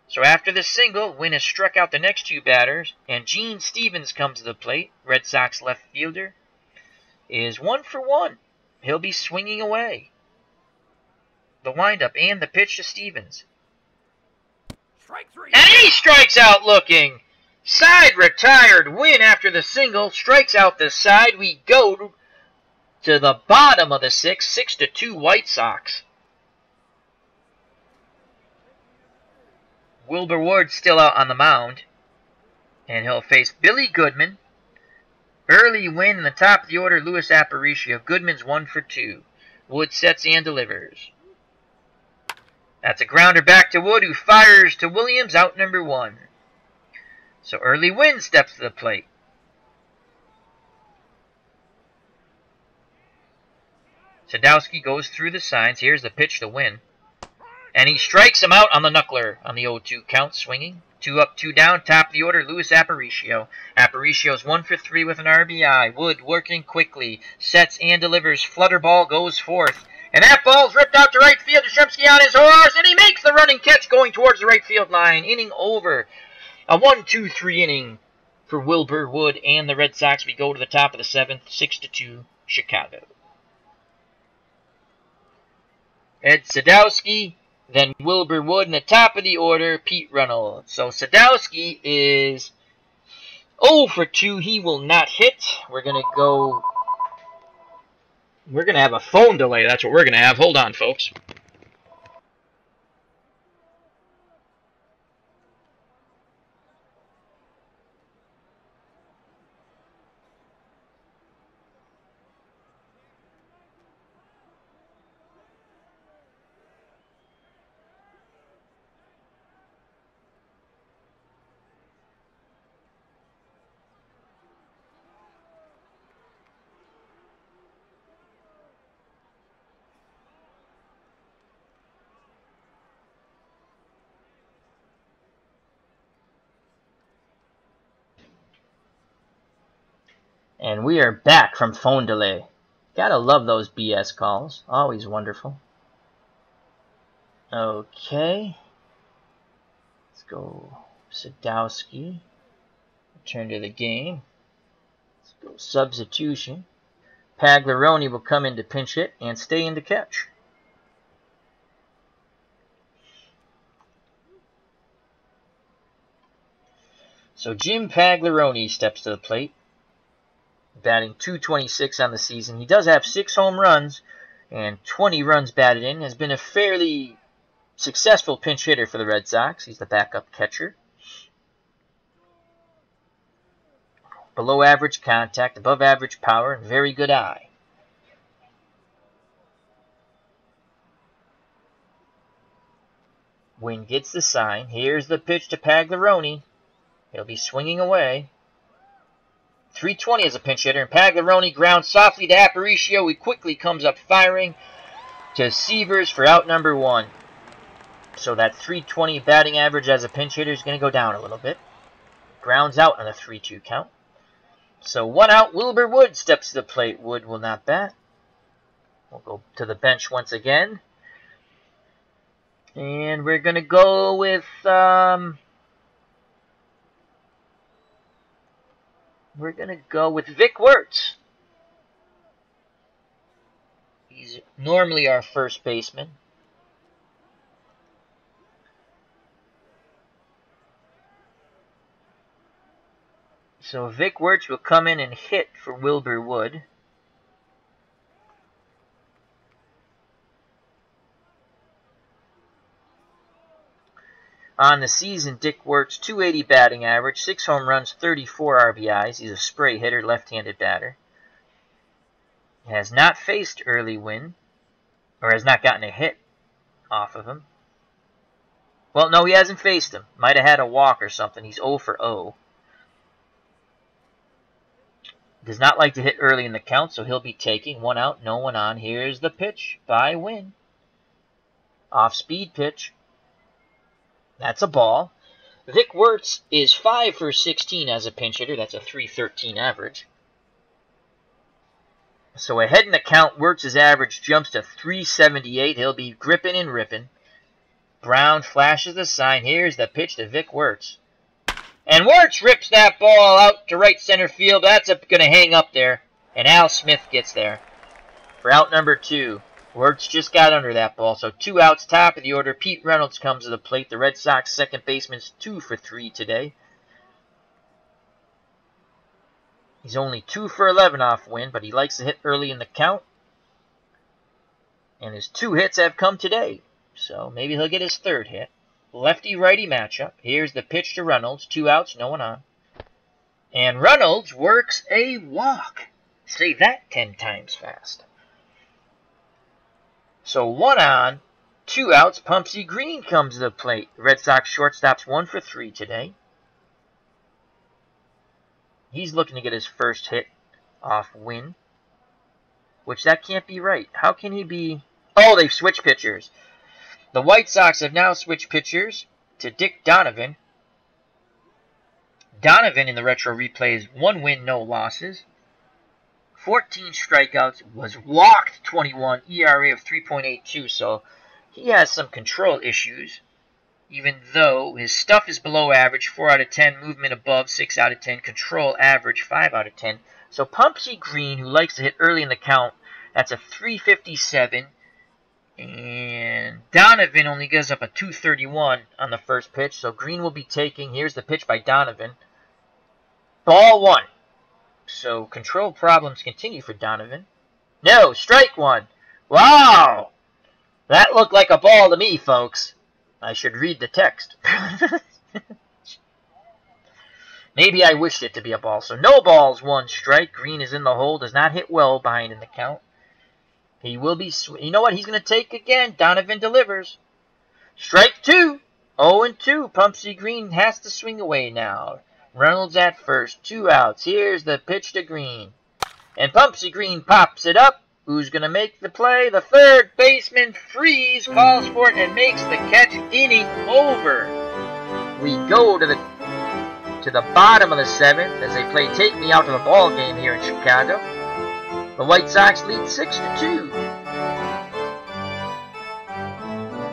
So after the single, Wynn has struck out the next 2 batters, and Gene Stevens comes to the plate. Red Sox left fielder is 1 for 1. He'll be swinging away. The windup and the pitch to Stevens. And he strikes out looking. Side retired. Wynn after the single strikes out the side. We go to the bottom of the 6th, 6-2 White Sox. Wilbur Wood's still out on the mound, and he'll face Billy Goodman. Early Wynn in the top of the order, Luis Aparicio. Goodman's 1 for 2. Wood sets and delivers. That's a grounder back to Wood, who fires to Williams, out number 1. So early Wynn steps to the plate. Sadowski goes through the signs. Here's the pitch to Wynn. And he strikes him out on the knuckler on the 0-2 count, swinging. 2 up, 2 down, top of the order, Luis Aparicio. Aparicio's 1 for 3 with an RBI. Wood working quickly, sets and delivers. Flutter ball goes forth. And that ball's ripped out to right field. Yastrzemski on his horse, and he makes the running catch going towards the right field line. Inning over. A 1-2-3 inning for Wilbur Wood and the Red Sox. We go to the top of the 7th, 6-2 Chicago. Ed Sadowski, then Wilbur Wood in the top of the order, Pete Reynolds. So Sadowski is 0 for 2. He will not hit. We're going to have a phone delay. That's what we're going to have. Hold on, folks. And we are back from phone delay. Gotta love those BS calls. Always wonderful. Okay. Let's go Sadowski. Return to the game. Let's go substitution. Pagliarone will come in to pinch hit and stay in to catch. So Jim Pagliarone steps to the plate. Batting .226 on the season. He does have 6 home runs and 20 runs batted in. Has been a fairly successful pinch hitter for the Red Sox. He's the backup catcher. Below average contact, above average power, and very good eye. Wynn gets the sign. Here's the pitch to Pagliarone. He'll be swinging away. 320 as a pinch hitter, and Pagliarone grounds softly to Aparicio. He quickly comes up firing to Sievers for out number 1. So that 320 batting average as a pinch hitter is going to go down a little bit. Grounds out on a 3-2 count. So 1 out, Wilbur Wood steps to the plate. Wood will not bat. We'll go to the bench once again. And we're going to go with we're going to go with Vic Wertz. He's normally our first baseman. So Vic Wertz will come in and hit for Wilbur Wood. On the season, Dick Wertz, .280 batting average, 6 home runs, 34 RBIs. He's a spray hitter, left-handed batter. Has not faced Early Wynn, or has not gotten a hit off of him. Well, no, he hasn't faced him. Might have had a walk or something. He's 0 for 0. Does not like to hit early in the count, so he'll be taking 1 out, no one on. Here's the pitch by Wynn. Off-speed pitch. That's a ball. Vic Wertz is 5 for 16 as a pinch hitter. That's a .313 average. So ahead in the count, Wertz's average jumps to .378. He'll be gripping and ripping. Brown flashes the sign. Here's the pitch to Vic Wertz. And Wertz rips that ball out to right center field. That's going to hang up there. And Al Smith gets there for out number 2. Wertz just got under that ball. So 2 outs, top of the order. Pete Reynolds comes to the plate. The Red Sox second baseman's 2 for 3 today. He's only 2 for 11 off Wynn, but he likes to hit early in the count. And his 2 hits have come today. So maybe he'll get his 3rd hit. Lefty-righty matchup. Here's the pitch to Reynolds. 2 outs, no one on. And Reynolds works a walk. Say that 10 times fast. So 1 on, 2 outs. Pumpsy Green comes to the plate. The Red Sox shortstop's 1 for 3 today. He's looking to get his first hit off Wynn. Which that can't be right. How can he be... Oh, they've switched pitchers. The White Sox have now switched pitchers to Dick Donovan. Donovan in the retro replay is 1 win, no losses. 14 strikeouts, was walked 21, ERA of 3.82, so he has some control issues. Even though his stuff is below average, 4 out of 10, movement above, 6 out of 10, control average, 5 out of 10. So Pumpsy Green, who likes to hit early in the count, that's a 357. And Donovan only gives up a 231 on the first pitch. So Green will be taking. Here's the pitch by Donovan. Ball 1. So control problems continue for Donovan. No, strike 1. Wow! That looked like a ball to me, folks. I should read the text. Maybe I wished it to be a ball. So no balls, 1 strike. Green is in the hole. Does not hit well behind in the count. He will be... You know what? He's going to take again. Donovan delivers. Strike 2. 0-2. Pumpsy Green has to swing away now. Reynolds at first. 2 outs. Here's the pitch to Green. And Pumpsy Green pops it up. Who's going to make the play? The third baseman, Freeze, calls for it and makes the catch. Inning over. We go to the bottom of the 7th as they play Take Me Out to the Ball game here in Chicago. The White Sox lead 6-2.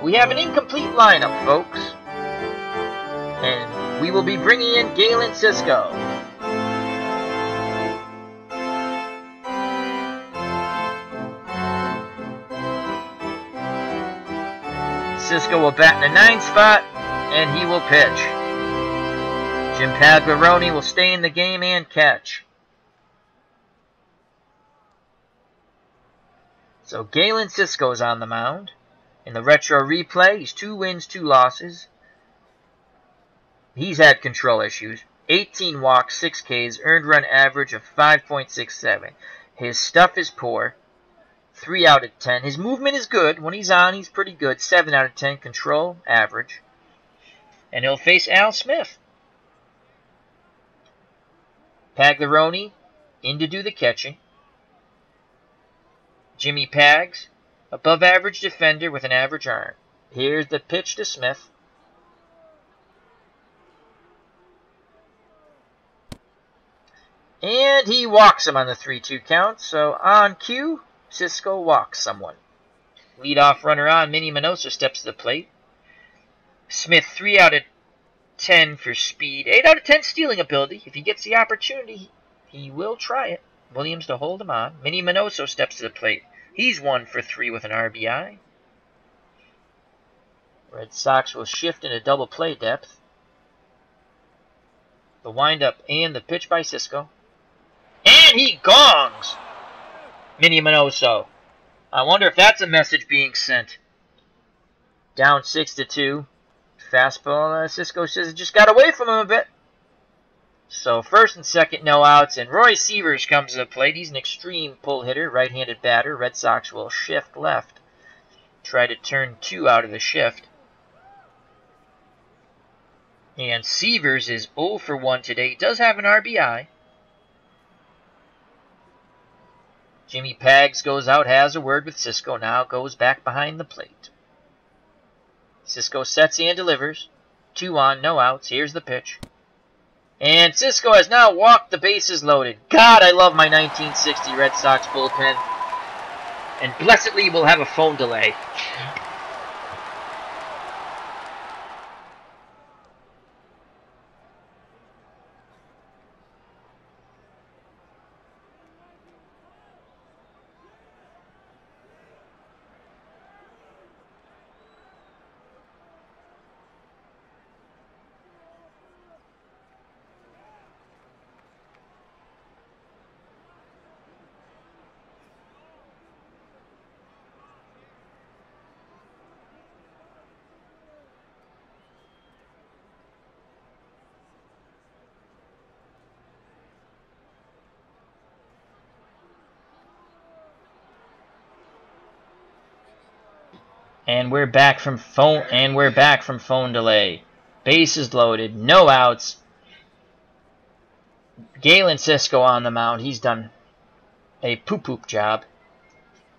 We have an incomplete lineup, folks. And we will be bringing in Galen Cisco. Cisco will bat in the 9th spot, and he will pitch. Jim Pagliarone will stay in the game and catch. So Galen Cisco is on the mound. In the retro replay, he's 2 wins, 2 losses. He's had control issues. 18 walks, 6 Ks, earned run average of 5.67. His stuff is poor. 3 out of 10. His movement is good. When he's on, he's pretty good. 7 out of 10 control, average. And he'll face Al Smith. Pagliarone in to do the catching. Jimmy Pags, above average defender with an average arm. Here's the pitch to Smith. And he walks him on the 3-2 count. So on cue, Cisco walks someone. Leadoff runner on, Minnie Minoso steps to the plate. Smith 3 out of 10 for speed. 8 out of 10 stealing ability. If he gets the opportunity, He will try it. Williams to hold him on. Minnie Minoso steps to the plate. He's 1 for 3 with an RBI. Red Sox will shift into double play depth. The windup and the pitch by Cisco. And he gongs Minnie Minoso. I wonder if that's a message being sent. Down 6-2. Fastball, Cisco says it just got away from him a bit. So first and second, no outs, and Roy Sievers comes to the plate. He's an extreme pull hitter, right-handed batter. Red Sox will shift left. Try to turn 2 out of the shift. And Sievers is 0 for 1 today. He does have an RBI. Jimmy Pags goes out, has a word with Cisco, now goes back behind the plate. Cisco sets and delivers. 2 on, no outs. Here's the pitch. And Cisco has now walked the bases loaded. God, I love my 1960 Red Sox bullpen. And blessedly, we'll have a phone delay. And we're back from phone delay. Bases loaded, no outs. Galen Cisco on the mound. He's done a poop job.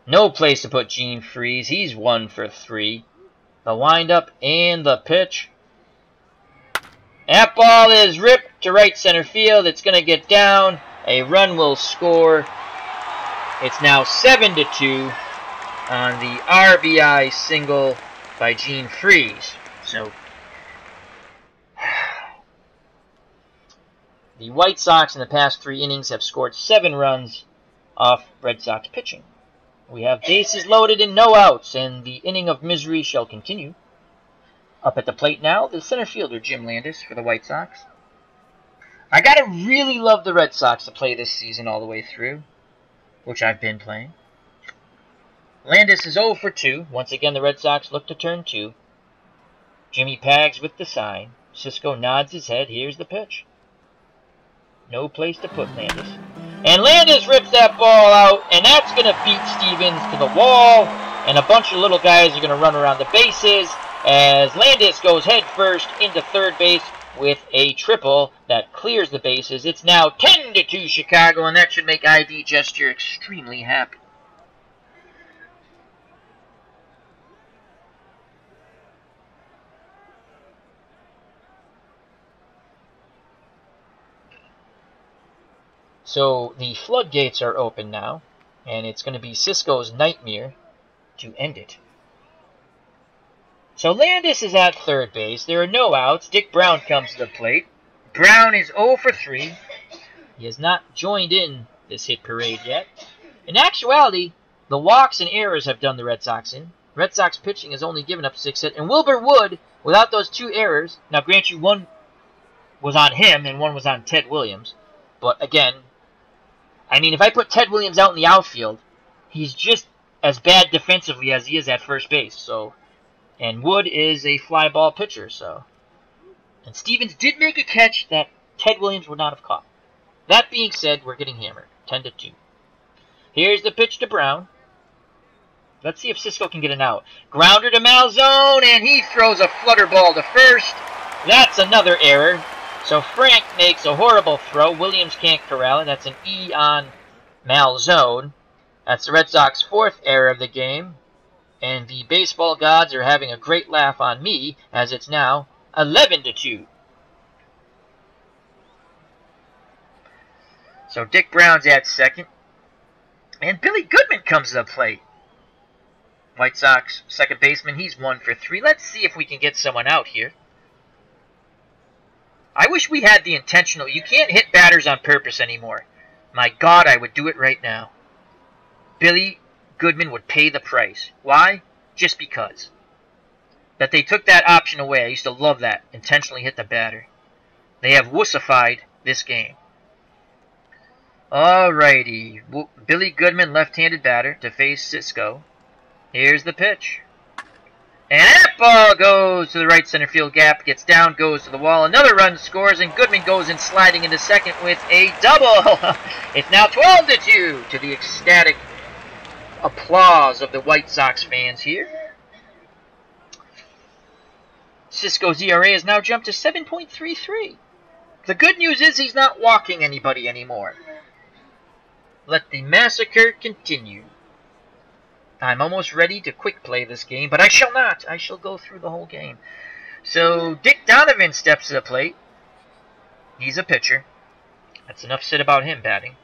No place to put Gene Freeze. He's 1 for 3. The windup and the pitch. That ball is ripped to right center field. It's going to get down. A run will score. It's now 7-2. On the RBI single by Gene Freeze. So, the White Sox in the past 3 innings have scored 7 runs off Red Sox pitching. We have bases loaded and no outs, and the inning of misery shall continue. Up at the plate now, the center fielder, Jim Landis, for the White Sox. I gotta really love the Red Sox to play this season all the way through, which I've been playing. Landis is 0 for 2. Once again, the Red Sox look to turn 2. Jimmy Pags with the sign. Cisco nods his head. Here's the pitch. No place to put Landis. And Landis rips that ball out, and that's going to beat Stevens to the wall. And a bunch of little guys are going to run around the bases as Landis goes head first into third base with a triple that clears the bases. It's now 10-2 Chicago, and that should make ID Gesture extremely happy. So the floodgates are open now, and it's going to be Cisco's nightmare to end it. So Landis is at third base. There are no outs. Dick Brown comes to the plate. Brown is 0 for 3. He has not joined in this hit parade yet. In actuality, the walks and errors have done the Red Sox in. Red Sox pitching has only given up 6 hits. And Wilbur Wood, without those 2 errors, now grant you one was on him and one was on Ted Williams. But again, I mean, if I put Ted Williams out in the outfield, he's just as bad defensively as he is at first base. So, and Wood is a fly ball pitcher. So, and Stevens did make a catch that Ted Williams would not have caught. That being said, we're getting hammered, 10-2. Here's the pitch to Brown. Let's see if Cisco can get an out. Grounder to Malzone, and he throws a flutter ball to first. That's another error. So Frank makes a horrible throw. Williams can't corral it. That's an E on Malzone. That's the Red Sox 4th error of the game. And the baseball gods are having a great laugh on me, as it's now 11-2. So Dick Brown's at second. And Billy Goodman comes to the plate. White Sox second baseman, he's 1 for 3. Let's see if we can get someone out here. I wish we had the intentional. You can't hit batters on purpose anymore. My God, I would do it right now. Billy Goodman would pay the price. Why? Just because. That they took that option away. I used to love that. Intentionally hit the batter. They have wussified this game. Alrighty. Billy Goodman, left-handed batter, to face Cisco. Here's the pitch. And that ball goes to the right center field gap, gets down, goes to the wall. Another run scores, and Goodman goes in sliding into second with a double. It's now 12-2 to the ecstatic applause of the White Sox fans here. Cisco's ERA has now jumped to 7.33. The good news is he's not walking anybody anymore. Let the massacre continue. I'm almost ready to quick play this game, but I shall not. I shall go through the whole game. So Dick Donovan steps to the plate. He's a pitcher. That's enough said about him batting.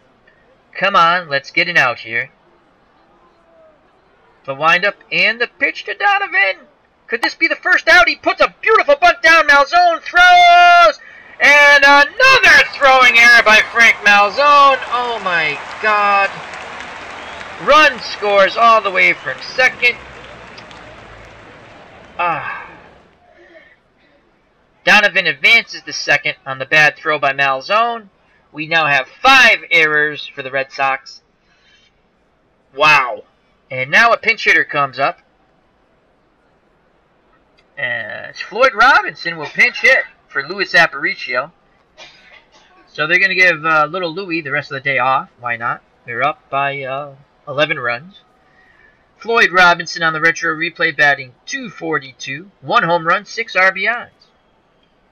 Come on, let's get it out here. The windup and the pitch to Donovan. Could this be the first out? He puts a beautiful bunt down. Malzone throws. And another throwing error by Frank Malzone. Oh my God. Run scores all the way from second. Donovan advances to second on the bad throw by Malzone. We now have 5 errors for the Red Sox. Wow. And now a pinch hitter comes up. Floyd Robinson will pinch hit for Luis Aparicio. So they're going to give little Louie the rest of the day off. Why not? They're up by 11 runs. Floyd Robinson on the retro replay batting .242. 1 home run, 6 RBIs.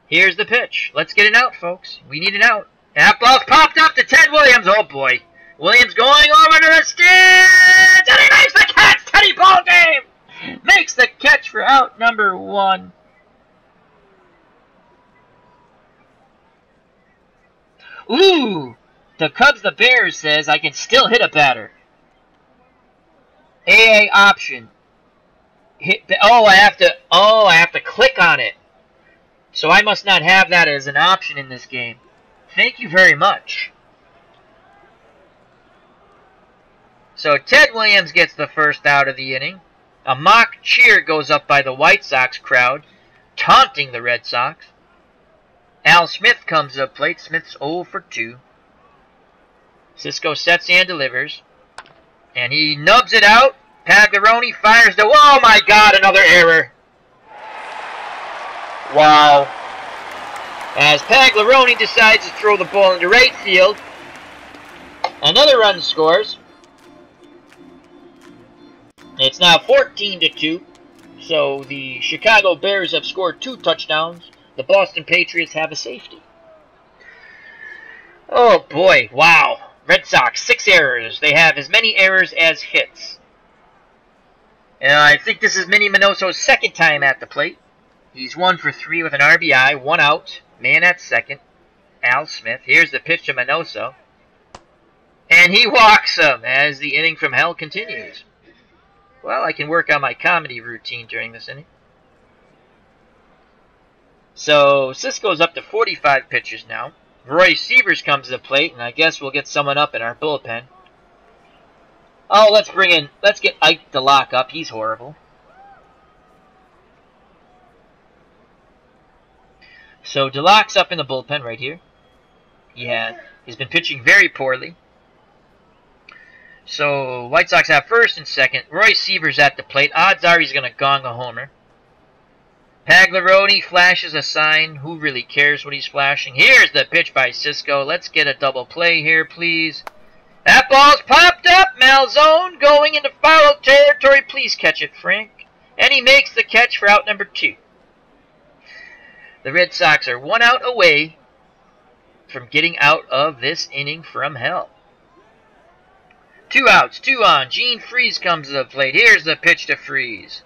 Here's the pitch. Let's get an out, folks. We need an out. That ball's popped up to Ted Williams. Oh, boy. Williams going over to the stands. And he makes the catch. Teddy ball game. Makes the catch for out number 1. Ooh. The Cubs, the Bears says I can still hit a batter. AA option. I have to click on it. So I must not have that as an option in this game. Thank you very much. So Ted Williams gets the first out of the inning. A mock cheer goes up by the White Sox crowd, taunting the Red Sox. Al Smith comes to the plate. Smith's 0 for 2. Cisco sets and delivers. And he nubs it out. Pagliarone fires the... Oh my God, another error. Wow. As Pagliarone decides to throw the ball into right field. Another run scores. It's now 14-2. So the Chicago Bears have scored 2 touchdowns. The Boston Patriots have a safety. Oh boy, wow. Red Sox, 6 errors. They have as many errors as hits. And I think this is Minnie Minoso's second time at the plate. He's 1 for 3 with an RBI, 1 out. Man at second. Al Smith. Here's the pitch to Minoso. And he walks him as the inning from hell continues. Well, I can work on my comedy routine during this inning. So, Cisco's up to 45 pitches now. Roy Sievers comes to the plate, and I guess we'll get someone up in our bullpen. Oh, let's get Ike to lock up. He's horrible. So, DeLocke's up in the bullpen right here. He's been pitching very poorly. So, White Sox have first and second. Roy Sievers at the plate. Odds are he's going to gong a homer. Pagliarone flashes a sign. Who really cares what he's flashing? Here's the pitch by Cisco. Let's get a double play here, please. That ball's popped up. Malzone going into foul territory. Please catch it, Frank. And he makes the catch for out number 2. The Red Sox are 1 out away from getting out of this inning from hell. 2 outs, 2 on. Gene Freeze comes to the plate. Here's the pitch to Freeze.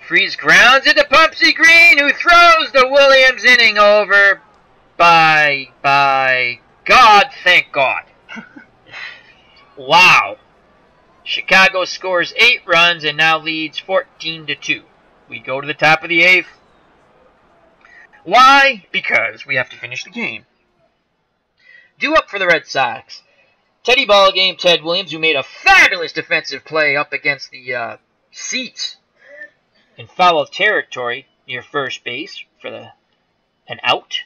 Freeze grounds it to Pumpsy Green, who throws the Williams inning over by God, thank God. Wow. Chicago scores 8 runs and now leads 14-2. We go to the top of the 8th. Why? Because we have to finish the game. Due up for the Red Sox. Teddy ball game, Ted Williams, who made a fabulous defensive play up against the seats in foul territory near first base for an out.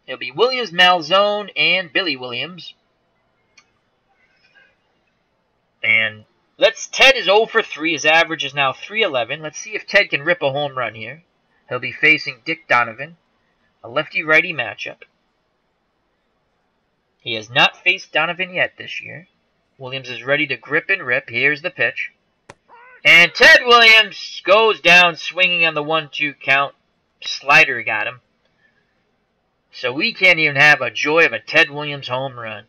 It'll be Williams, Malzone, and Billy Williams. And Ted is 0 for 3. His average is now .311. Let's see if Ted can rip a home run here. He'll be facing Dick Donovan, a lefty-righty matchup. He has not faced Donovan yet this year. Williams is ready to grip and rip. Here's the pitch. And Ted Williams goes down swinging on the 1-2 count. Slider got him. So we can't even have a joy of a Ted Williams home run.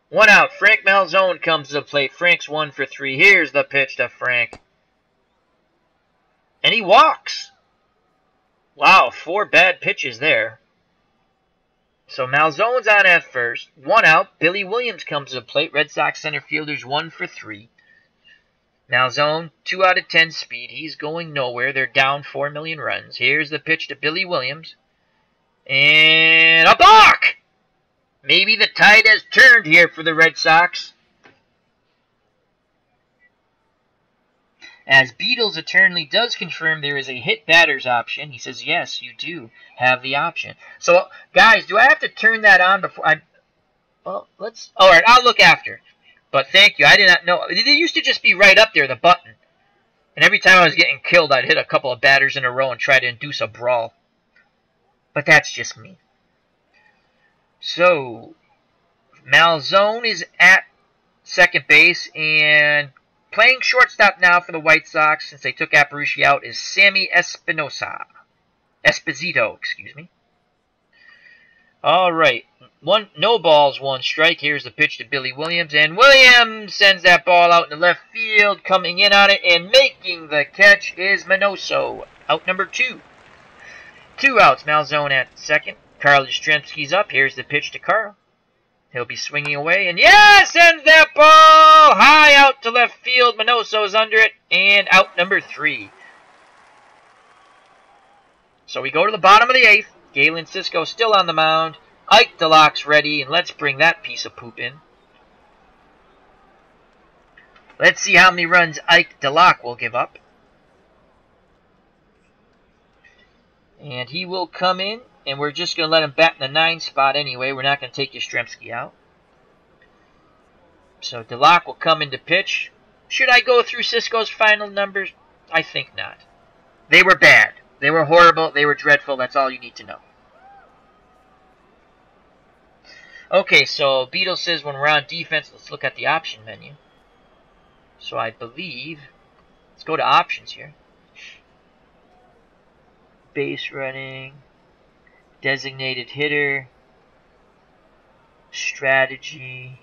1 out. Frank Malzone comes to the plate. Frank's 1 for 3. Here's the pitch to Frank. And he walks. Wow, 4 bad pitches there. So Malzone's on at first. 1 out. Billy Williams comes to the plate. Red Sox center fielder's 1 for 3. Malzone, 2 out of 10 speed. He's going nowhere. They're down 4 million runs. Here's the pitch to Billy Williams. And a balk! Maybe the tide has turned here for the Red Sox. As Beatles Eternally does confirm there is a hit batter's option. He says, yes, you do have the option. So, guys, do I have to turn that on before I... Well, let's... Alright, I'll look after. But thank you. I did not know. It used to just be right up there, the button. And every time I was getting killed, I'd hit a couple of batters in a row and try to induce a brawl. But that's just me. So, Malzone is at second base, and playing shortstop now for the White Sox, since they took Aparici out, is Sammy Esposito, excuse me. All right, no balls, 1 strike. Here's the pitch to Billy Williams, and Williams sends that ball out in the left field. Coming in on it and making the catch is Minoso, out number 2. 2 outs, Malzone at second. Carl Yastrzemski's up. Here's the pitch to Carl. He'll be swinging away. And yes, sends that ball high out to left field. Minoso's under it. And out number 3. So we go to the bottom of the 8th. Galen Cisco still on the mound. Ike DeLocke's ready. And let's bring that piece of poop in. Let's see how many runs Ike DeLocke will give up. And he will come in. And we're just going to let him bat in the 9 spot anyway. We're not going to take Yastrzemski out. So DeLocke will come in to pitch. Should I go through Cisco's final numbers? I think not. They were bad. They were horrible. They were dreadful. That's all you need to know. Okay, so Beatles says when we're on defense, let's look at the option menu. So I believe, let's go to options here. Base running. Designated hitter, strategy,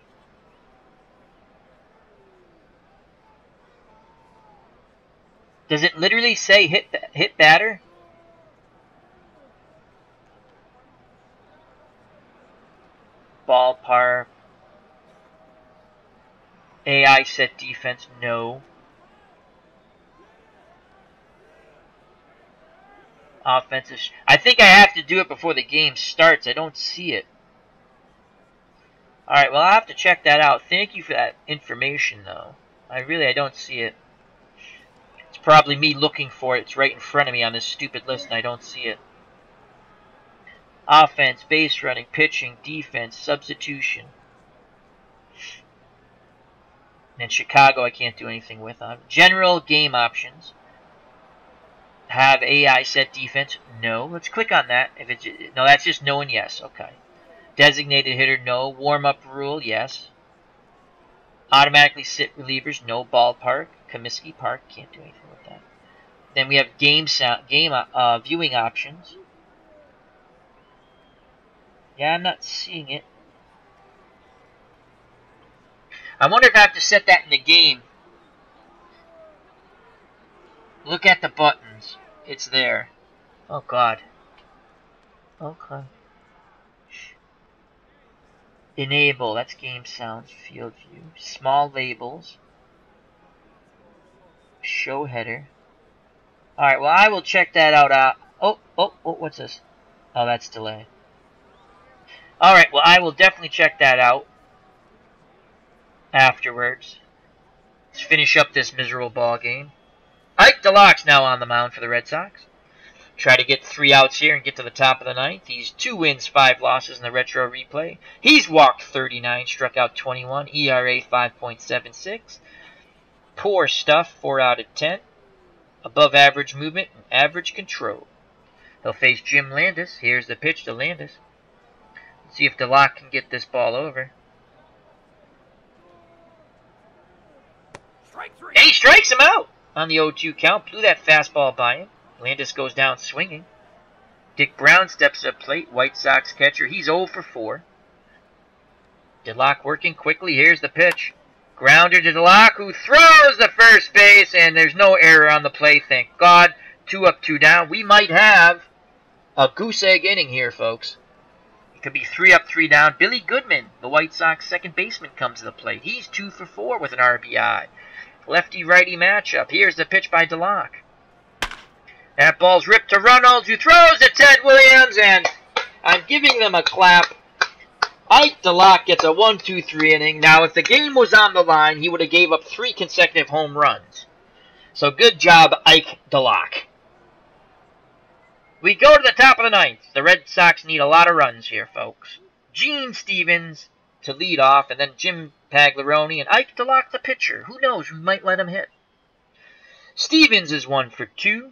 does it literally say hit batter? Ballpark, AI set defense, no. Offensive. I think I have to do it before the game starts. I don't see it. Alright, well, I'll have to check that out. Thank you for that information, though. I don't see it. It's probably me looking for it. It's right in front of me on this stupid list, and I don't see it. Offense, base running, pitching, defense, substitution. And Chicago I can't do anything with. General game options. Have AI set defense? No. Let's click on that. No, that's just no and yes. Okay. Designated hitter? No. Warm-up rule? Yes. Automatically sit relievers? No. Ballpark? Comiskey Park? Can't do anything with that. Then we have game viewing options. Yeah, I'm not seeing it. I wonder if I have to set that in the game. Look at the buttons. It's there. Oh, God. Okay. Enable. That's game sounds. Field view. Small labels. Show header. Alright, well, I will check that out. Oh, what's this? Oh, that's delay. Alright, well, I will definitely check that out afterwards. Let's finish up this miserable ball game. Ike DeLocke's now on the mound for the Red Sox. Try to get 3 outs here and get to the top of the ninth. He's 2 wins, 5 losses in the retro replay. He's walked 39, struck out 21, ERA 5.76. Poor stuff, 4 out of 10. Above average movement and average control. He'll face Jim Landis. Here's the pitch to Landis. Let's see if DeLocke can get this ball over. And he strikes him out on the 0-2 count. Blew that fastball by him. Landis goes down swinging. Dick Brown steps up plate. White Sox catcher. He's 0 for 4. DeLocke working quickly. Here's the pitch. Grounder to DeLocke, who throws the first base, and there's no error on the play, thank God. 2 up, 2 down. We might have a goose egg inning here, folks. It could be 3 up, 3 down. Billy Goodman, the White Sox second baseman, comes to the plate. He's 2 for 4 with an RBI. Lefty-righty matchup. Here's the pitch by DeLocke. That ball's ripped to Reynolds, who throws to Ted Williams, and I'm giving them a clap. Ike DeLocke gets a 1-2-3 inning. Now, if the game was on the line, he would have gave up 3 consecutive home runs. So good job, Ike DeLocke. We go to the top of the ninth. The Red Sox need a lot of runs here, folks. Gene Stevens to lead off, and then Jim Pagliarone, and Ike DeLocke the pitcher. Who knows? We might let him hit. Stevens is 1 for 2.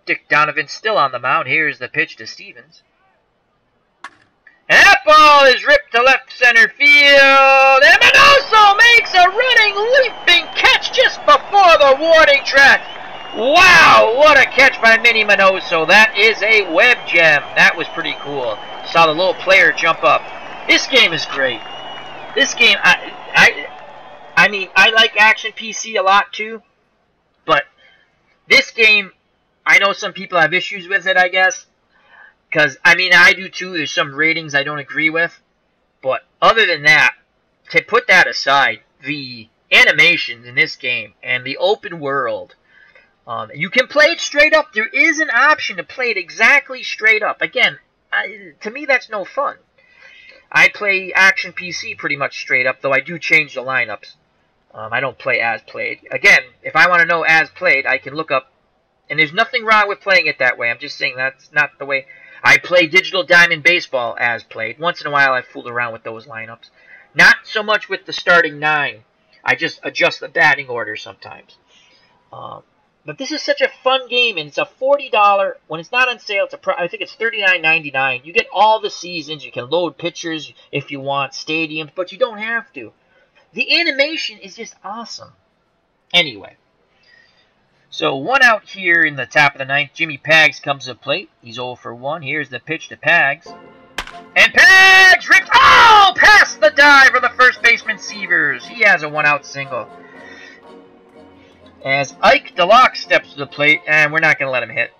Dick Donovan's still on the mound. Here's the pitch to Stevens. And that ball is ripped to left center field. And Minoso makes a running, leaping catch just before the warning track. Wow, what a catch by Minnie Minoso. That is a web gem. That was pretty cool. Saw the little player jump up. This game is great. This game, I mean, I like Action PC a lot too. But this game, I know some people have issues with it, I guess. Because, I mean, I do too. There's some ratings I don't agree with. But other than that, to put that aside, the animations in this game and the open world, you can play it straight up. There is an option to play it exactly straight up. Again, to me, that's no fun. I play Action PC pretty much straight up, though I do change the lineups. I don't play as played. Again, if I want to know as played, I can look up. And there's nothing wrong with playing it that way. I'm just saying that's not the way. I play Digital Diamond Baseball as played. Once in a while, I fool around with those lineups. Not so much with the starting 9. I just adjust the batting order sometimes. But this is such a fun game, and it's a $40. When it's not on sale, I think it's $39.99. You get all the seasons. You can load pictures if you want, stadiums, but you don't have to. The animation is just awesome. Anyway. So 1 out here in the top of the ninth. Jimmy Pags comes to the plate. He's 0 for 1. Here's the pitch to Pags. And Pags ripped past the dive for the first baseman Severs. He has a 1-out single. As Ike DeLocke steps to the plate, and we're not going to let him hit.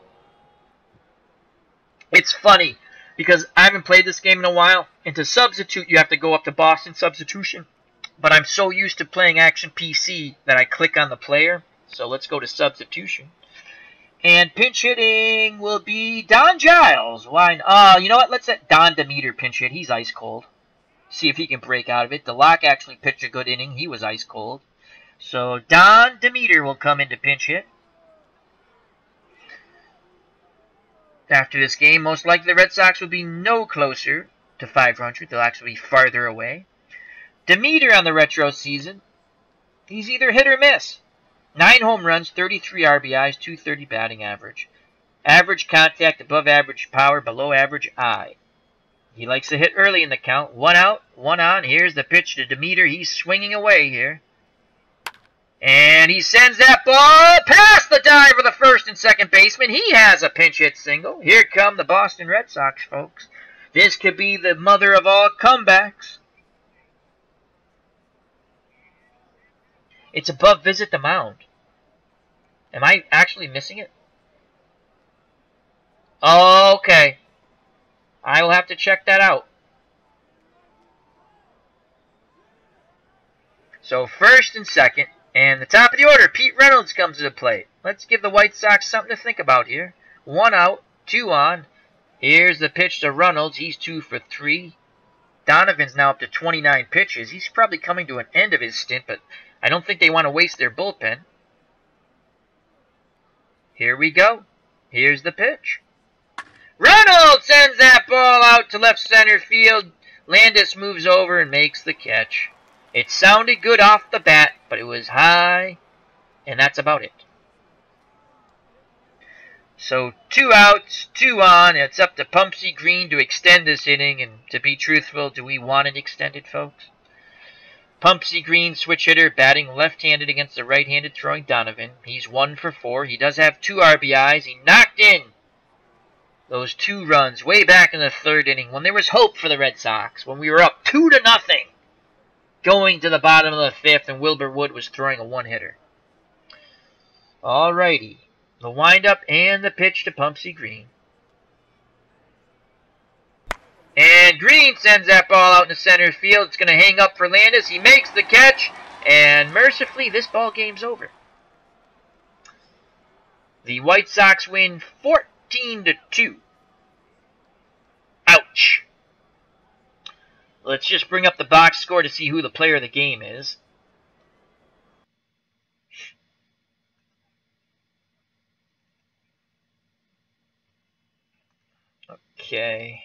It's funny, because I haven't played this game in a while, and to substitute, you have to go up to Boston Substitution. But I'm so used to playing Action PC that I click on the player. So let's go to substitution. And pinch hitting will be Don Giles. Why? You know what? Let's let Don Demeter pinch hit. He's ice cold. See if he can break out of it. DeLocke actually pitched a good inning. He was ice cold. So Don Demeter will come in to pinch hit. After this game, most likely the Red Sox will be no closer to 500. They'll actually be farther away. Demeter on the retro season, he's either hit or miss. 9 home runs, 33 RBIs, 230 batting average. Average contact, above average power, below average eye. He likes to hit early in the count. 1 out, 1 on. Here's the pitch to Demeter. He's swinging away here. And he sends that ball past the dive of the first and second baseman. He has a pinch hit single. Here come the Boston Red Sox, folks. This could be the mother of all comebacks. It's above visit the mound. Am I actually missing it? Okay. I will have to check that out. So first and second. And the top of the order, Pete Reynolds comes to the plate. Let's give the White Sox something to think about here. 1 out, 2 on. Here's the pitch to Reynolds. He's 2 for 3. Donovan's now up to 29 pitches. He's probably coming to an end of his stint, but I don't think they want to waste their bullpen. Here we go. Here's the pitch. Reynolds sends that ball out to left center field. Landis moves over and makes the catch. It sounded good off the bat, but it was high, and that's about it. So 2 outs, 2 on. It's up to Pumpsy Green to extend this inning, and to be truthful, do we want it extended, folks? Pumpsy Green, switch hitter, batting left-handed against the right-handed throwing Donovan. He's 1 for 4. He does have 2 RBIs. He knocked in those 2 runs way back in the 3rd inning when there was hope for the Red Sox, when we were up 2-0 going to the bottom of the 5th, and Wilbur Wood was throwing a 1-hitter. Alrighty. The windup and the pitch to Pumpsy Green. And Green sends that ball out in the center field. It's going to hang up for Landis. He makes the catch, and mercifully, this ball game's over. The White Sox win 14-2. Ouch. Let's just bring up the box score to see who the player of the game is. Okay.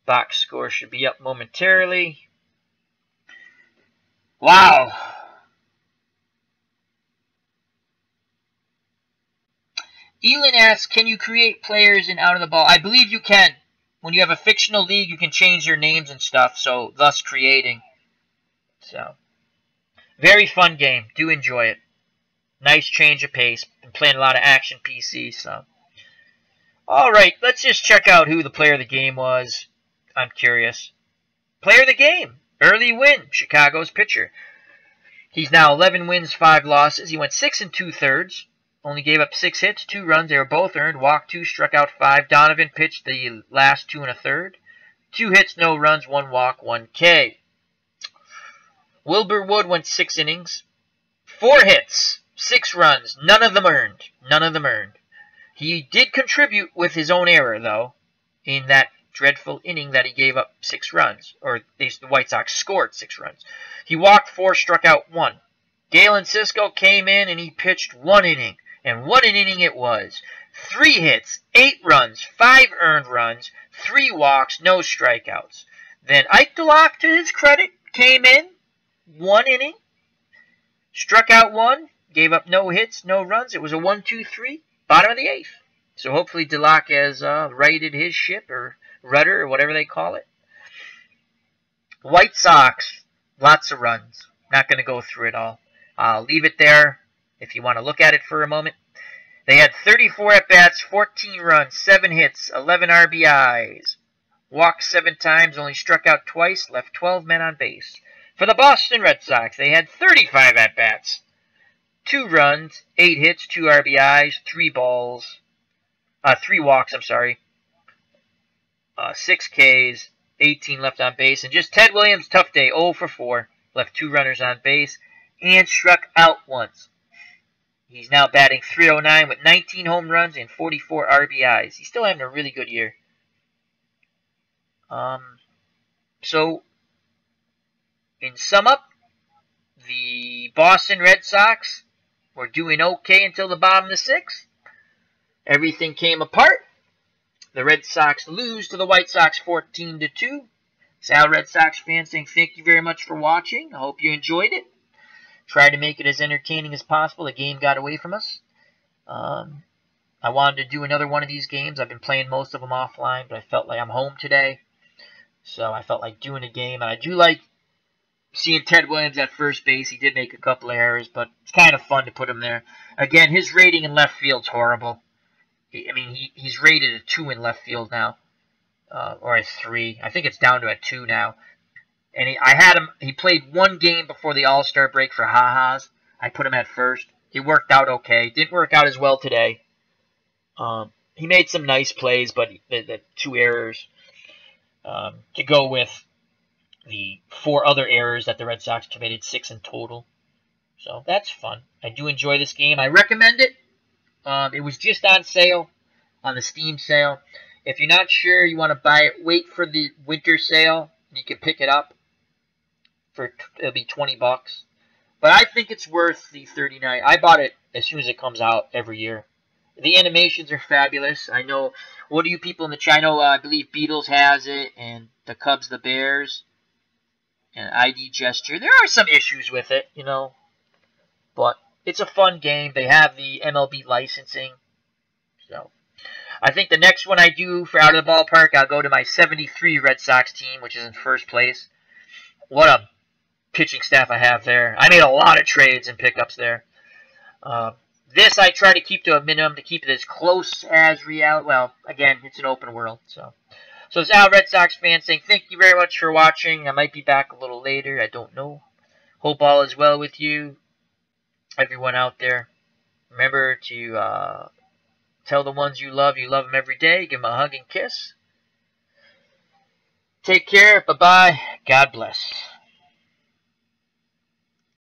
Box score should be up momentarily. Wow. Elin asks, can you create players in Out of the Ball? I believe you can. When you have a fictional league, you can change their names and stuff, so thus creating. So, very fun game. Do enjoy it. Nice change of pace. Been playing a lot of action PC, so. Alright, let's just check out who the player of the game was. I'm curious. Player of the game. Early win. Chicago's pitcher. He's now 11 wins, 5 losses. He went 6 2/3. Only gave up 6 hits, 2 runs. They were both earned. Walked 2, struck out 5. Donovan pitched the last 2 1/3. 2 hits, no runs, 1 walk, 1 K. Wilbur Wood went 6 innings. 4 hits, 6 runs. None of them earned. None of them earned. He did contribute with his own error, though, in that dreadful inning that he gave up 6 runs. Or the White Sox scored 6 runs. He walked 4, struck out 1. Galen Cisco came in and he pitched 1 inning. And what an inning it was. 3 hits, 8 runs, 5 earned runs, 3 walks, no strikeouts. Then Ike DeLocke, to his credit, came in 1 inning, struck out 1, gave up no hits, no runs. It was a 1-2-3, bottom of the 8th. So hopefully DeLocke has righted his ship, or rudder, or whatever they call it. White Sox, lots of runs. Not going to go through it all. I'll leave it there if you want to look at it for a moment. They had 34 at-bats, 14 runs, 7 hits, 11 RBIs. Walked 7 times, only struck out twice, left 12 men on base. For the Boston Red Sox, they had 35 at-bats, 2 runs, 8 hits, 2 RBIs, 3 walks, 6 Ks, 18 left on base. And just Ted Williams, tough day, 0 for 4. Left 2 runners on base and struck out once. He's now batting .309 with 19 home runs and 44 RBIs. He's still having a really good year. So, in sum up, the Boston Red Sox were doing okay until the bottom of the 6th. Everything came apart. The Red Sox lose to the White Sox 14-2. Sal Red Sox fans saying thank you very much for watching. I hope you enjoyed it. Tried to make it as entertaining as possible. The game got away from us. I wanted to do another one of these games. I've been playing most of them offline, but I felt like I'm home today. So I felt like doing a game. And I do like seeing Ted Williams at first base. He did make a couple of errors, but it's kind of fun to put him there. Again, his rating in left field's horrible. I mean, he's rated a 2 in left field now. Or a 3. I think it's down to a 2 now. And he played 1 game before the All-Star break for Ha-Ha's. I put him at first. He worked out okay. Didn't work out as well today. He made some nice plays, but the 2 errors to go with the 4 other errors that the Red Sox committed, 6 in total. So that's fun. I do enjoy this game. I recommend it. It was just on sale, on the Steam sale. If you're not sure, you want to buy it, wait for the winter sale. You can pick it up for, it'll be 20 bucks. But I think it's worth the 39. I bought it as soon as it comes out every year. The animations are fabulous. I know, what do you people in the chat? I know, I believe Beatles has it, and the Cubs, the Bears, and ID Gesture. There are some issues with it, you know, but it's a fun game. They have the MLB licensing. So I think the next one I do for Out of the Ballpark, I'll go to my 73 Red Sox team, which is in first place. What a pitching staff I have there. I made a lot of trades and pickups there. This I try to keep to a minimum to keep it as close as reality. Well, again, it's an open world. So it's Al, Red Sox fan, saying thank you very much for watching. I might be back a little later. I don't know. Hope all is well with you, everyone out there. Remember to tell the ones you love them every day. Give them a hug and kiss. Take care. Bye-bye. God bless.